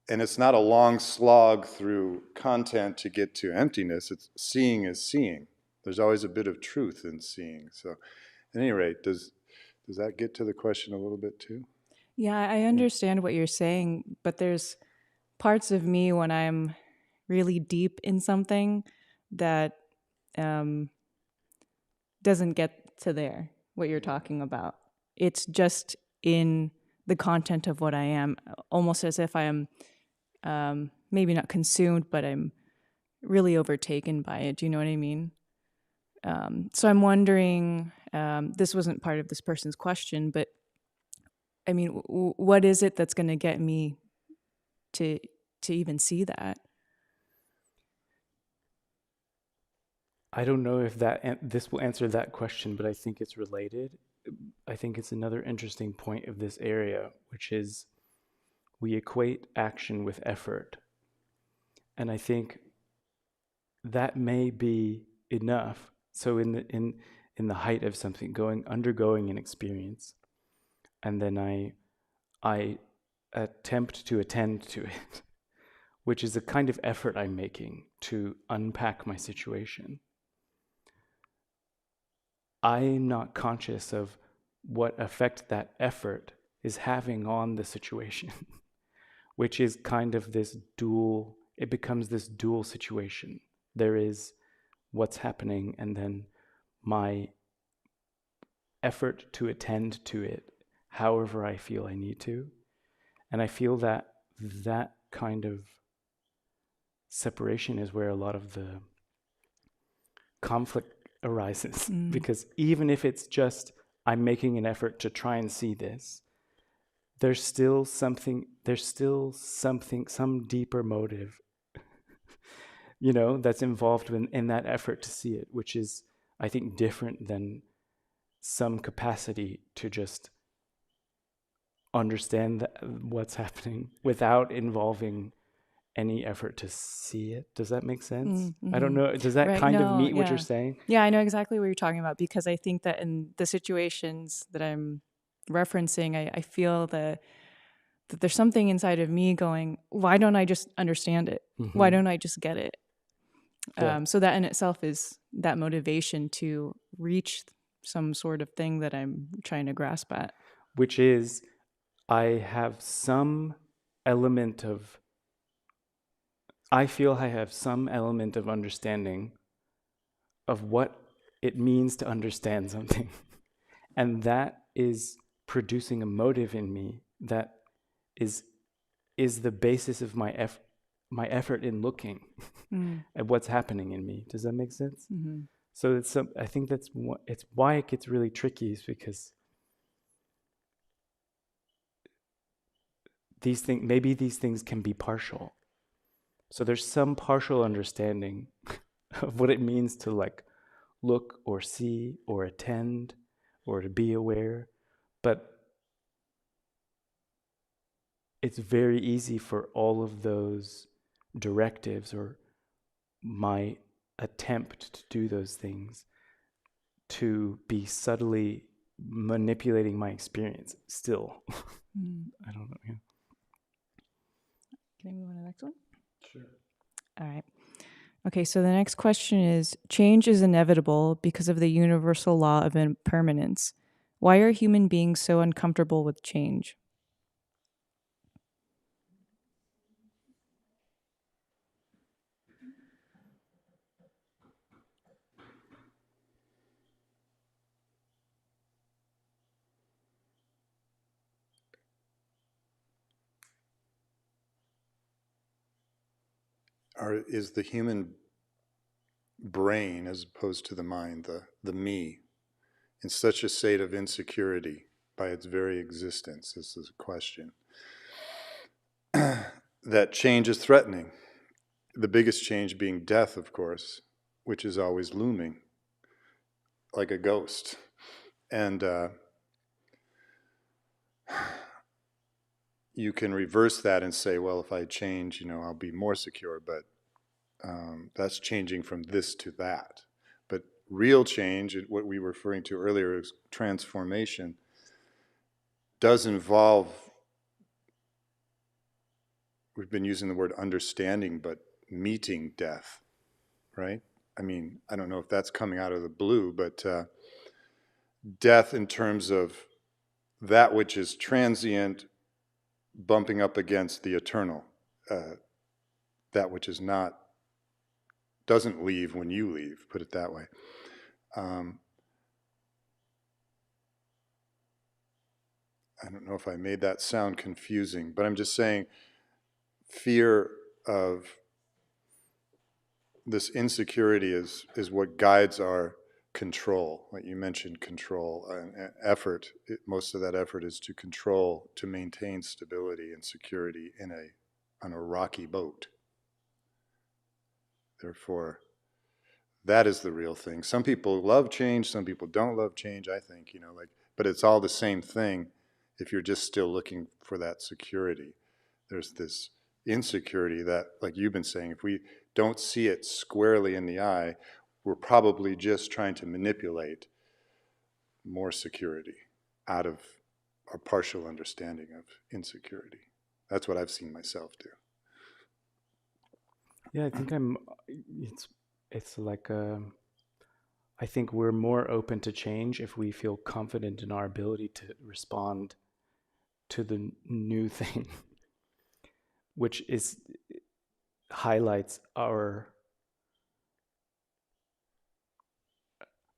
And it's not a long slog through content to get to emptiness. It's seeing is seeing. There's always a bit of truth in seeing. So at any rate, does that get to the question a little bit too? Yeah, I understand what you're saying, but there's parts of me when I'm really deep in something that doesn't get to there, what you're talking about. It's just in the content of what I am, almost as if I am maybe not consumed, but I'm really overtaken by it. Do you know what I mean? So I'm wondering, this wasn't part of this person's question, but I mean, what is it that's going to get me to even see that? I don't know if this will answer that question, but I think it's related. I think it's another interesting point of this area, which is we equate action with effort. And I think that may be enough. So in the height of something, undergoing an experience, and then I attempt to attend to it, which is a kind of effort I'm making to unpack my situation. I'm not conscious of what effect that effort is having on the situation, which is kind of this dual, it becomes this dual situation. There is what's happening, and then my effort to attend to it however I feel I need to. And I feel that that kind of separation is where a lot of the conflict arises. Because even if it's just I'm making an effort to try and see this, there's still some deeper motive, that's involved in that effort to see it, which is, I think, different than some capacity to just understand what's happening without involving any effort to see it. Does that make sense? I don't know. Does that kind of meet what you're saying? Yeah, I know exactly what you're talking about, because I think that in the situations that I'm referencing, I feel that there's something inside of me going, why don't I just understand it? Why don't I just get it? So that in itself is that motivation to reach some sort of thing that I'm trying to grasp at. Which is, I have some element of understanding of what it means to understand something. And that is producing a motive in me that is the basis of my effort in looking at what's happening in me. Does that make sense? So I think it's why it gets really tricky, is because maybe these things can be partial. So there's some partial understanding of what it means to look or see or attend or to be aware, but it's very easy for all of those directives or my attempt to do those things to be subtly manipulating my experience still. I don't know. Yeah. Can I move on to the next one? Sure. All right. Okay, so the next question is, change is inevitable because of the universal law of impermanence. Why are human beings so uncomfortable with change? Is the human brain, as opposed to the mind, the me, in such a state of insecurity by its very existence? This is a question. That change is threatening. The biggest change being death, of course, which is always looming like a ghost. And you can reverse that and say, well, if I change, I'll be more secure, but that's changing from this to that. But real change, what we were referring to earlier is transformation, does involve, we've been using the word understanding, but meeting death, right? I mean, I don't know if that's coming out of the blue, but death in terms of that which is transient bumping up against the eternal, that which is not, doesn't leave when you leave, put it that way. I don't know if I made that sound confusing, but I'm just saying fear of this insecurity is what guides our control. Like you mentioned, control and effort. Most of that effort is to control, to maintain stability and security on a rocky boat. Therefore, that is the real thing. Some people love change, some people don't love change, I think, but it's all the same thing if you're just still looking for that security. There's this insecurity that, like you've been saying, if we don't see it squarely in the eye, we're probably just trying to manipulate more security out of our partial understanding of insecurity. That's what I've seen myself do. Yeah, I think it's like I think we're more open to change if we feel confident in our ability to respond to the new thing, which highlights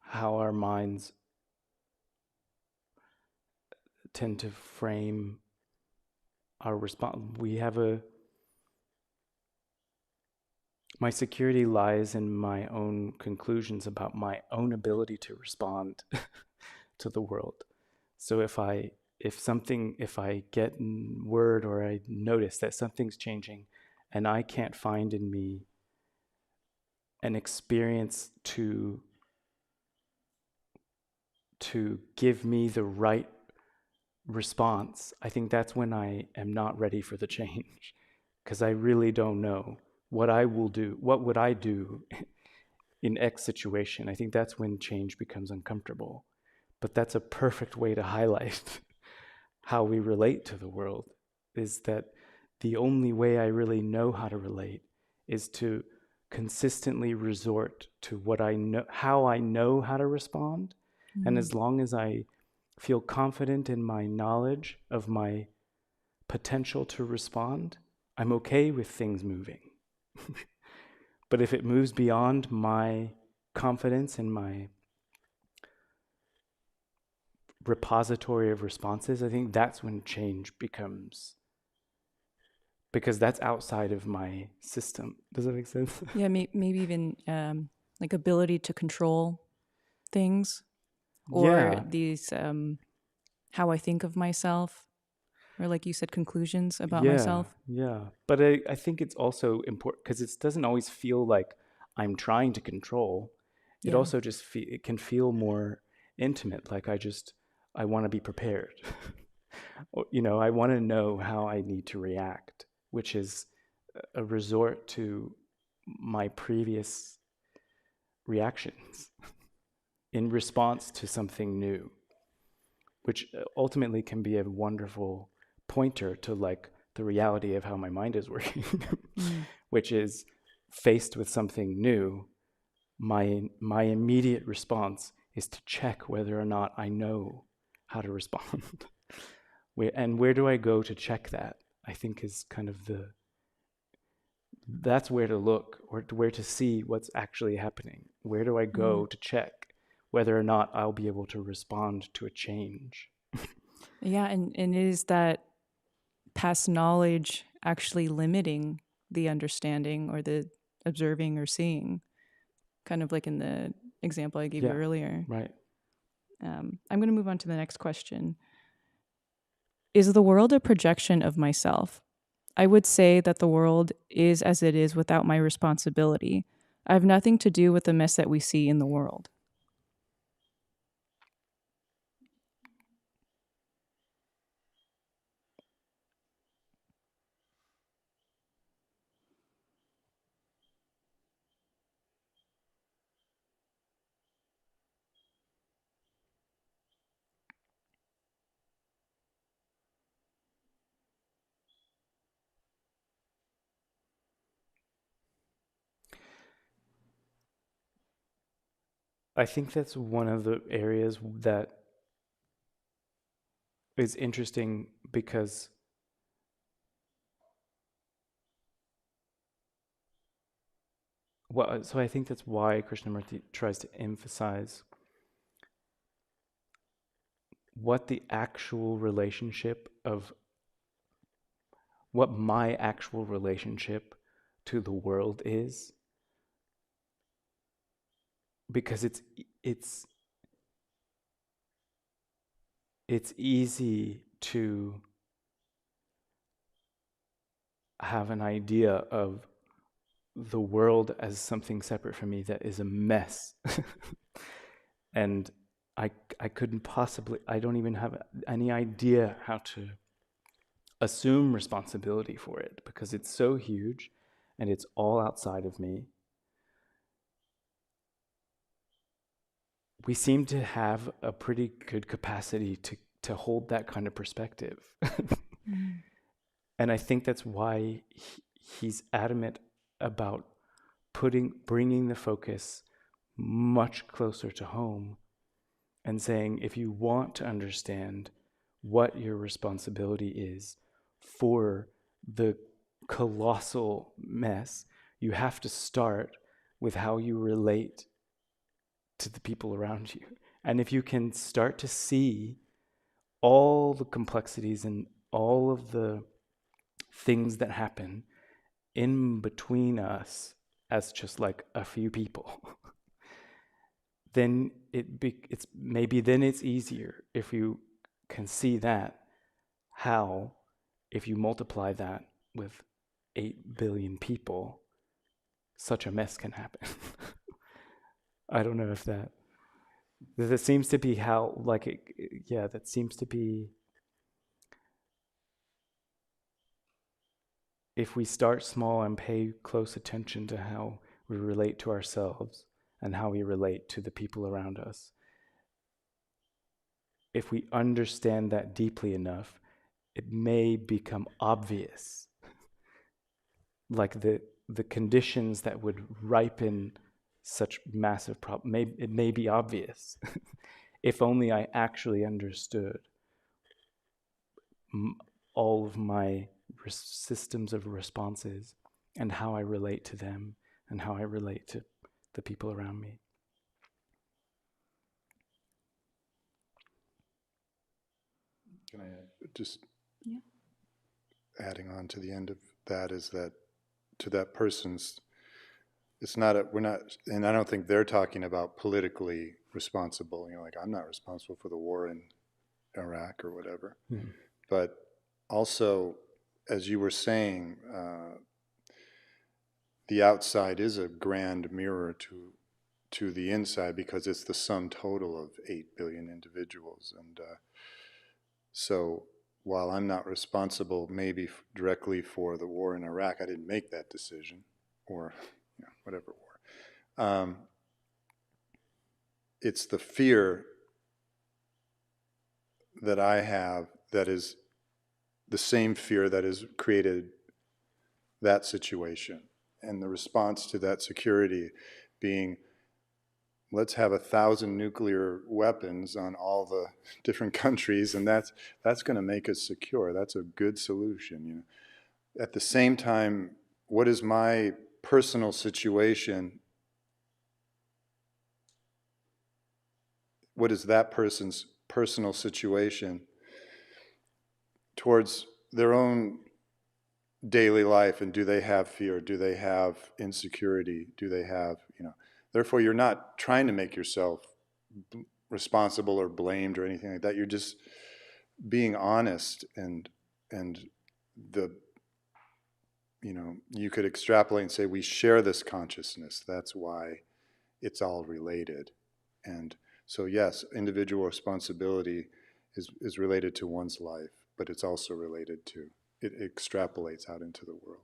how our minds tend to frame our response. My security lies in my own conclusions about my own ability to respond to the world. So if I get word or I notice that something's changing and I can't find in me an experience to give me the right response, I think that's when I am not ready for the change, because I really don't know what I will do. What would I do in X situation? I think that's when change becomes uncomfortable. But that's a perfect way to highlight how we relate to the world, is that the only way I really know how to relate is to consistently resort to what I know, how I know how to respond. Mm-hmm. And as long as I feel confident in my knowledge of my potential to respond, I'm okay with things moving. But if it moves beyond my confidence and my repository of responses, I think that's when change becomes, because that's outside of my system. Does that make sense? Yeah, maybe even like ability to control things, or these how I think of myself, or like you said, conclusions about myself. Yeah, but I think it's also important because it doesn't always feel like I'm trying to control. It also just it can feel more intimate, like I want to be prepared. I want to know how I need to react, which is a resort to my previous reactions in response to something new, which ultimately can be a wonderful pointer to like the reality of how my mind is working, which is faced with something new, my immediate response is to check whether or not I know how to respond. Where do I go to check that? I think is kind of that's where to look, or where to see what's actually happening. Where do I go to check whether or not I'll be able to respond to a change? Yeah, and is that past knowledge actually limiting the understanding or the observing or seeing? Kind of like in the example I gave you earlier. Right. I'm going to move on to the next question. Is the world a projection of myself? I would say that the world is as it is without my responsibility. I have nothing to do with the mess that we see in the world. I think that's one of the areas that is interesting, because so I think that's why Krishnamurti tries to emphasize what my actual relationship to the world is, because it's easy to have an idea of the world as something separate from me that is a mess. And I couldn't possibly, I don't even have any idea how to assume responsibility for it because it's so huge and it's all outside of me. We seem to have a pretty good capacity to hold that kind of perspective. And I think that's why he's adamant about bringing the focus much closer to home and saying, if you want to understand what your responsibility is for the colossal mess, you have to start with how you relate to the people around you. And if you can start to see all the complexities and all of the things that happen in between us as just like a few people, then it's easier if you can see that, how if you multiply that with 8 billion people, such a mess can happen. I don't know if that seems to be how, that seems to be, if we start small and pay close attention to how we relate to ourselves and how we relate to the people around us, if we understand that deeply enough, it may become obvious, like the conditions that would ripen such massive problem. It may be obvious if only I actually understood all of my systems of responses and how I relate to them and how I relate to the people around me. Can I just adding on to the end of that is that to that person's, it's not we're not, and I don't think they're talking about politically responsible, like I'm not responsible for the war in Iraq or whatever. Mm-hmm. But also, as you were saying, the outside is a grand mirror to the inside because it's the sum total of 8 billion individuals. And so while I'm not responsible maybe directly for the war in Iraq, I didn't make that decision, or whatever war. It's the fear that I have that is the same fear that has created that situation. And the response to that security being, let's have 1,000 nuclear weapons on all the different countries, and that's going to make us secure. That's a good solution. At the same time, what is my personal situation? What is that person's personal situation towards their own daily life, and do they have fear? Do they have insecurity? Do they have, Therefore, you're not trying to make yourself responsible or blamed or anything like that. You're just being honest, and you could extrapolate and say we share this consciousness. That's why it's all related. And so, yes, individual responsibility is related to one's life, but it's also related to, it extrapolates out into the world.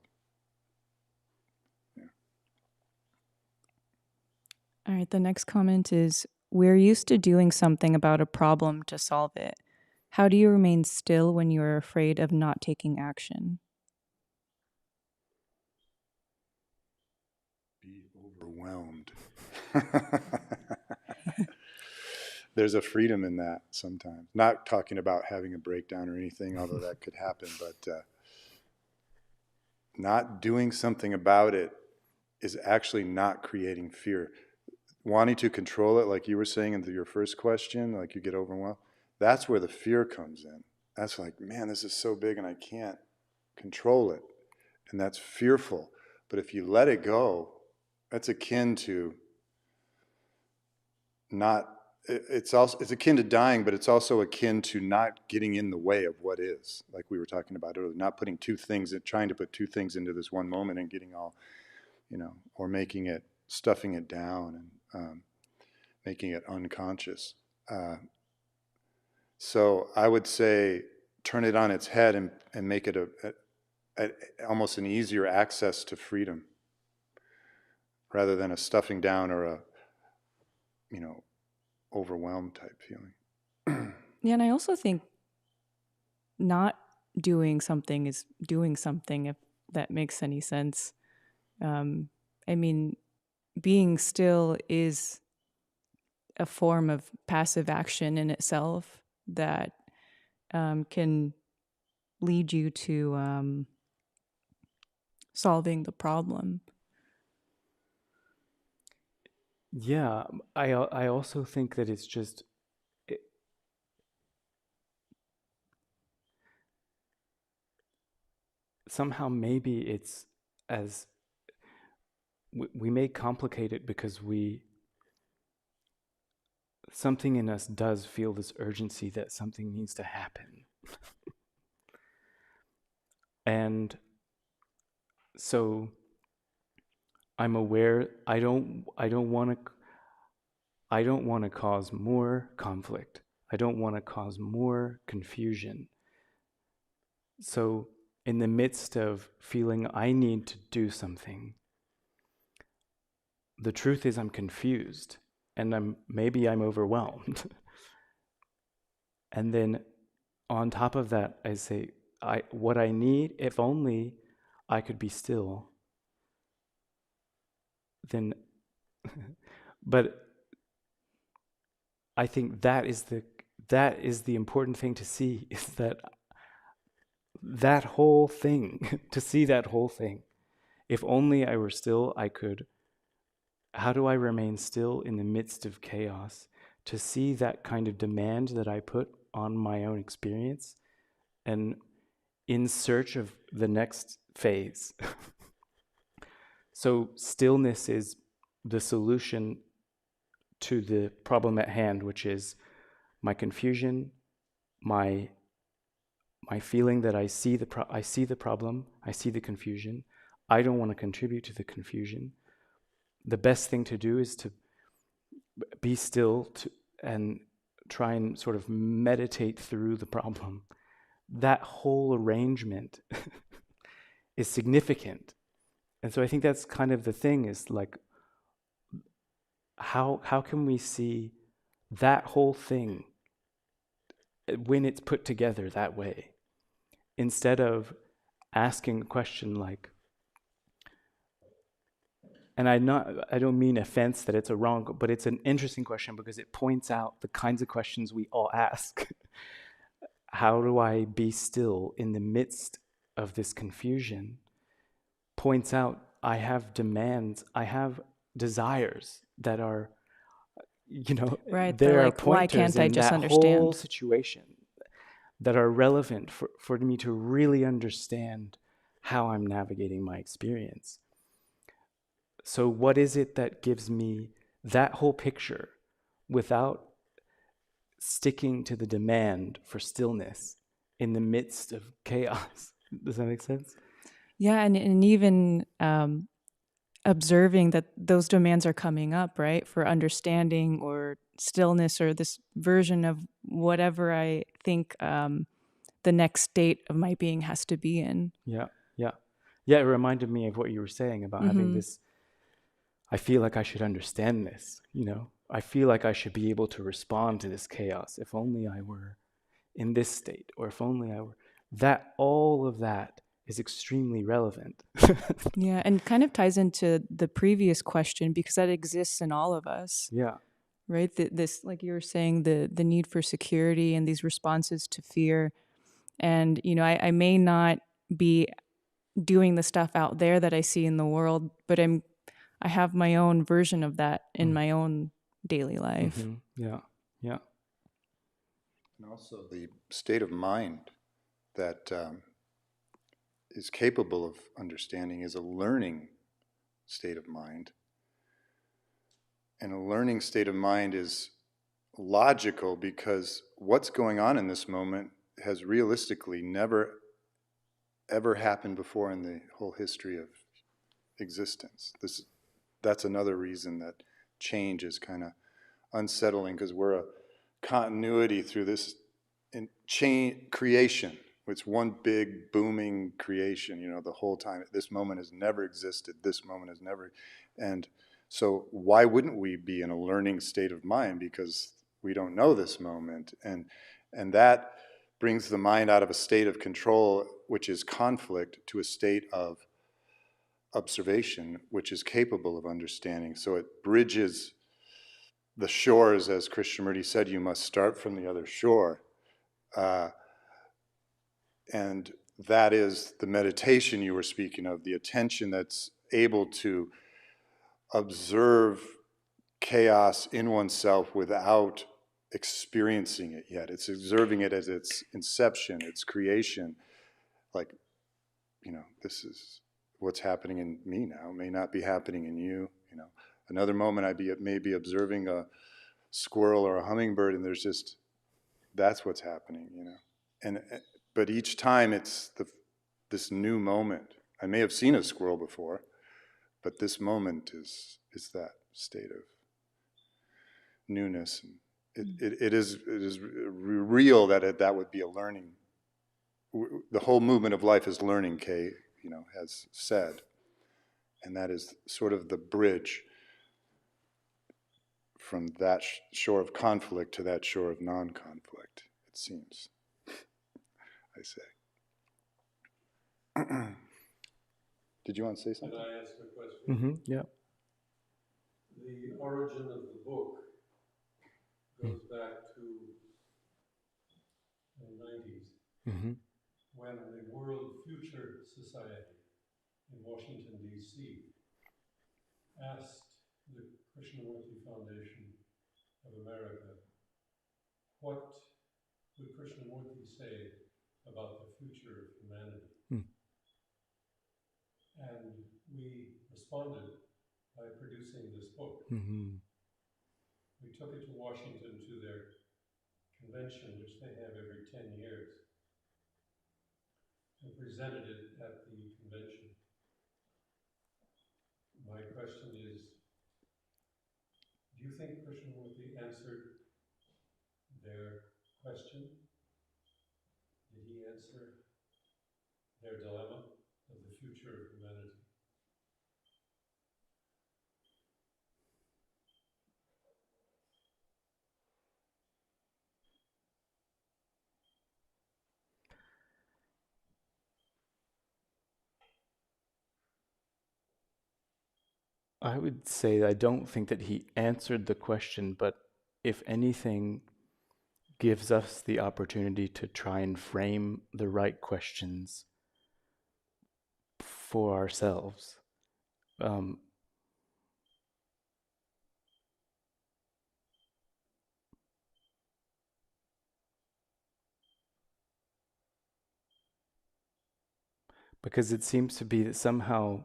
All right, the next comment is, we're used to doing something about a problem to solve it. How do you remain still when you're afraid of not taking action? Be overwhelmed. There's a freedom in that sometimes. Not talking about having a breakdown or anything, although that could happen, but not doing something about it is actually not creating fear. Wanting to control it, like you were saying in your first question, like you get overwhelmed, that's where the fear comes in. That's like, man, this is so big and I can't control it. And that's fearful. But if you let it go, that's akin to it's akin to dying, but it's also akin to not getting in the way of what is, like we were talking about earlier, not putting trying to put two things into this one moment and getting all, or stuffing it down and making it unconscious. So I would say turn it on its head and make it almost an easier access to freedom, rather than a stuffing down or a, overwhelmed type feeling. Yeah, and I also think not doing something is doing something, if that makes any sense. I mean, being still is a form of passive action in itself that can lead you to solving the problem. Yeah, I also think that it's just somehow maybe it's as we may complicate it because something in us does feel this urgency that something needs to happen. And so I'm aware I don't want to cause more conflict. I don't want to cause more confusion. So in the midst of feeling I need to do something, the truth is I'm confused and maybe I'm overwhelmed. And then on top of that, I say, what I need, if only I could be still, then, but I think that is the important thing to see, is that whole thing, to see that whole thing. If only I were still, I could, how do I remain still in the midst of chaos? To see that kind of demand that I put on my own experience and in search of the next phase. So stillness is the solution to the problem at hand, which is my confusion, my feeling that I see the problem, I see the confusion. I don't want to contribute to the confusion. The best thing to do is to be still and try and sort of meditate through the problem. That whole arrangement is significant. And so I think that's kind of the thing, is like, how can we see that whole thing when it's put together that way, instead of asking a question like, and I don't mean offense that it's a wrong, but it's an interesting question because it points out the kinds of questions we all ask. How do I be still in the midst of this confusion? Points out I have demands, I have desires that are, Right, there are like, why pointers can't I in just that whole understand? situation that are relevant for me to really understand how I'm navigating my experience. So what is it that gives me that whole picture without sticking to the demand for stillness in the midst of chaos? Does that make sense? Yeah, and even observing that those demands are coming up, right? For understanding or stillness or this version of whatever I think the next state of my being has to be in. Yeah. It reminded me of what you were saying about having this, I feel like I should understand this, I feel like I should be able to respond to this chaos. If only I were in this state, or if only I were, that all of that is extremely relevant. Yeah, and kind of ties into the previous question, because that exists in all of us. Yeah. Right? This, like you were saying, the need for security and these responses to fear. And, I may not be doing the stuff out there that I see in the world, but I have my own version of that in my own daily life. Mm-hmm. Yeah. And also the state of mind that is capable of understanding is a learning state of mind. And a learning state of mind is logical because what's going on in this moment has realistically never, ever happened before in the whole history of existence. That's another reason that change is kind of unsettling, because we're a continuity through this in chain creation. It's one big booming creation, you know, the whole time. This moment has never existed. This moment has never, and so why wouldn't we be in a learning state of mind? Because we don't know this moment, and that brings the mind out of a state of control, which is conflict, to a state of observation, which is capable of understanding. So it bridges the shores, as Krishnamurti said, you must start from the other shore. And that is the meditation you were speaking of, the attention that's able to observe chaos in oneself without experiencing it yet. It's observing it as its inception, its creation. Like, you know, this is what's happening in me now. It may not be happening in you. You know, another moment I may be observing a squirrel or a hummingbird, and there's just, that's what's happening. You know, and but each time it's this new moment. I may have seen a squirrel before, but this moment is that state of newness. And it is real that would be a learning. The whole movement of life is learning, Kay, you know, has said. And that is sort of the bridge from that shore of conflict to that shore of non-conflict, it seems, I say. Did you want to say something? Can I ask a question? Mm-hmm. Yeah. The origin of the book goes back to the 90s, Mm-hmm. when the World Future Society in Washington, D.C. asked the Krishnamurti Foundation of America, what would Krishnamurti say about the future of humanity? And we responded by producing this book. Mm-hmm. We took it to Washington to their convention, which they have every 10 years, and presented it at the convention. My question is, do you think Krishnamurti answered their question? Did he answer their dilemma of the future of humanity? I would say I don't think that he answered the question, but if anything, gives us the opportunity to try and frame the right questions for ourselves. Because it seems to be that somehow,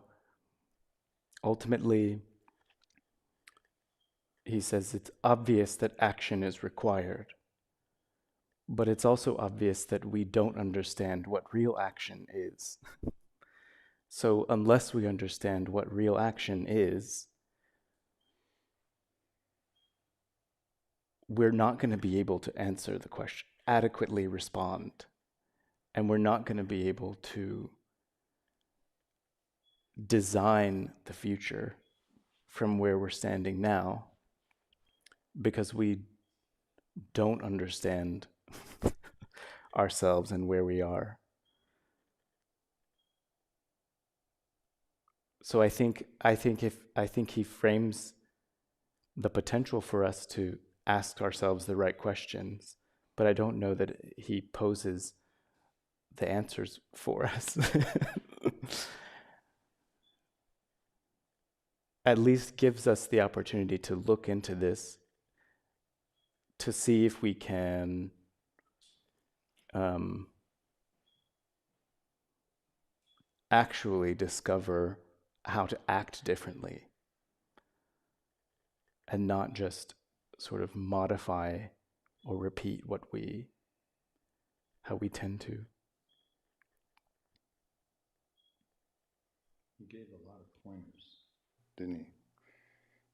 ultimately, he says it's obvious that action is required, but it's also obvious that we don't understand what real action is. So unless we understand what real action is, we're not going to be able to answer the question, adequately respond, and we're not going to be able to design the future from where we're standing now, because we don't understand ourselves and where we are. So I think he frames the potential for us to ask ourselves the right questions, but I don't know that he poses the answers for us. At least gives us the opportunity to look into this, to see if we can actually discover how to act differently and not just sort of modify or repeat how we tend to. He gave a lot of pointers, didn't he?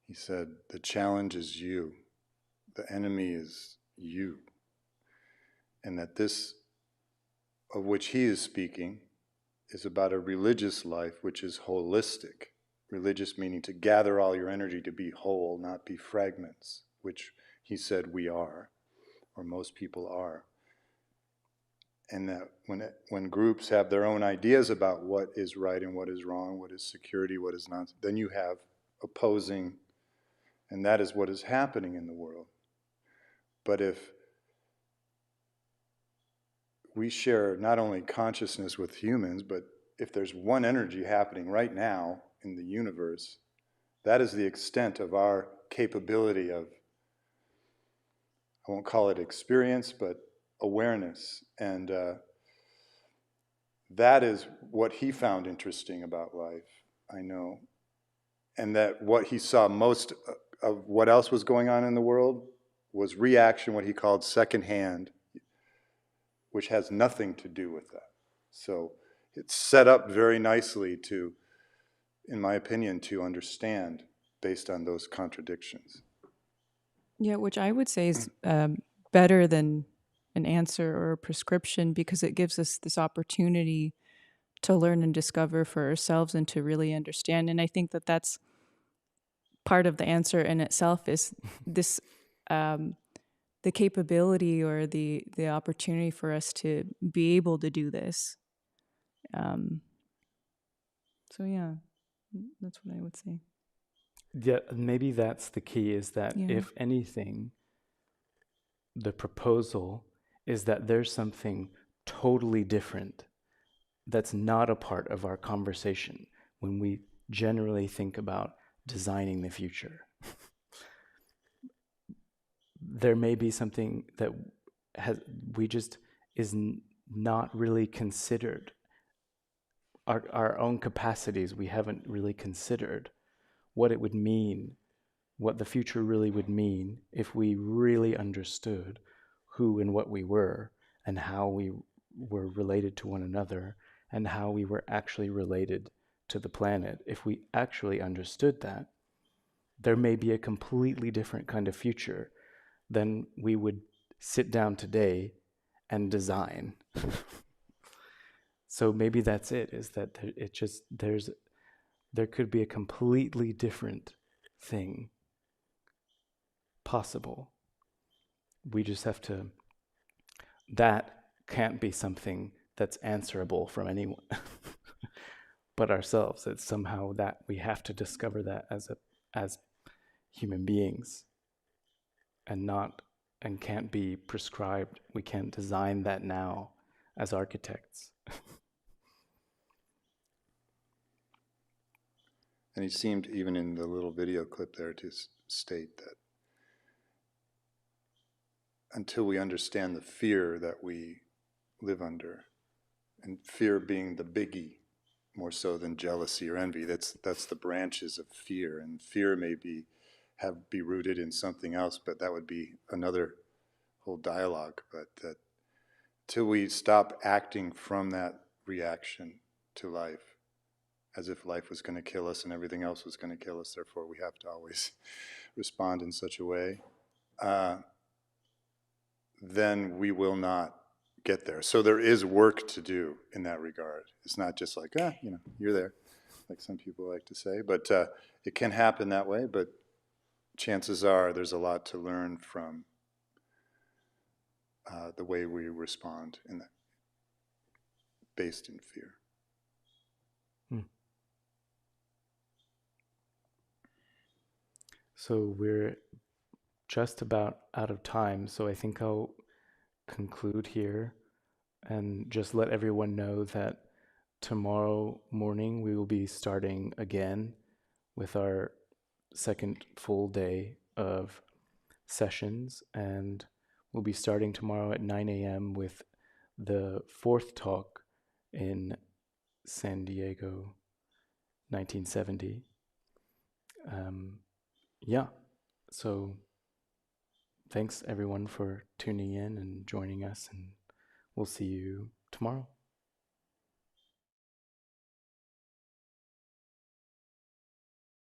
He said, the challenge is you. The enemy is you. and that this of which he is speaking is about a religious life which is holistic. Religious meaning to gather all your energy to be whole, not be fragments, which he said we are, or most people are. And that when groups have their own ideas about what is right and what is wrong, what is security, what is not, then you have opposing, and that is what is happening in the world. But if we share not only consciousness with humans, but if there's one energy happening right now in the universe, that is the extent of our capability of, I won't call it experience, but awareness. And that is what he found interesting about life, I know. And that what he saw most of what else was going on in the world was reaction, what he called secondhand, which has nothing to do with that. So it's set up very nicely to, in my opinion, to understand based on those contradictions. Yeah, which I would say is better than an answer or a prescription, because it gives us this opportunity to learn and discover for ourselves and to really understand. And I think that that's part of the answer in itself, is this the capability or the opportunity for us to be able to do this. So yeah, that's what I would say. Yeah, maybe that's the key, is that Yeah. if anything, the proposal is that there's something totally different that's not a part of our conversation when we generally think about designing the future. There may be something that is not really considered. Our own capacities, we haven't really considered what it would mean, what the future really would mean if we really understood who and what we were and how we were related to one another and how we were actually related to the planet. If we actually understood that, there may be a completely different kind of future than we would sit down today and design. So maybe that's it, is that there could be a completely different thing possible. We just have to, that can't be something that's answerable from anyone but ourselves. It's somehow that we have to discover that as human beings, and can't be prescribed. We can't design that now as architects. And he seemed, even in the little video clip there, to state that until we understand the fear that we live under, and fear being the biggie more so than jealousy or envy, that's the branches of fear, and fear may be rooted in something else, but that would be another whole dialogue. But that till we stop acting from that reaction to life, as if life was going to kill us and everything else was going to kill us, therefore we have to always respond in such a way, then we will not get there. So there is work to do in that regard. It's not just like, you're there, like some people like to say. But it can happen that way, but chances are there's a lot to learn from the way we respond in that, based in fear. So we're just about out of time, so I think I'll conclude here and just let everyone know that tomorrow morning we will be starting again with our second full day of sessions, and we'll be starting tomorrow at 9 a.m. with the fourth talk in San Diego, 1970. So thanks everyone for tuning in and joining us, and we'll see you tomorrow.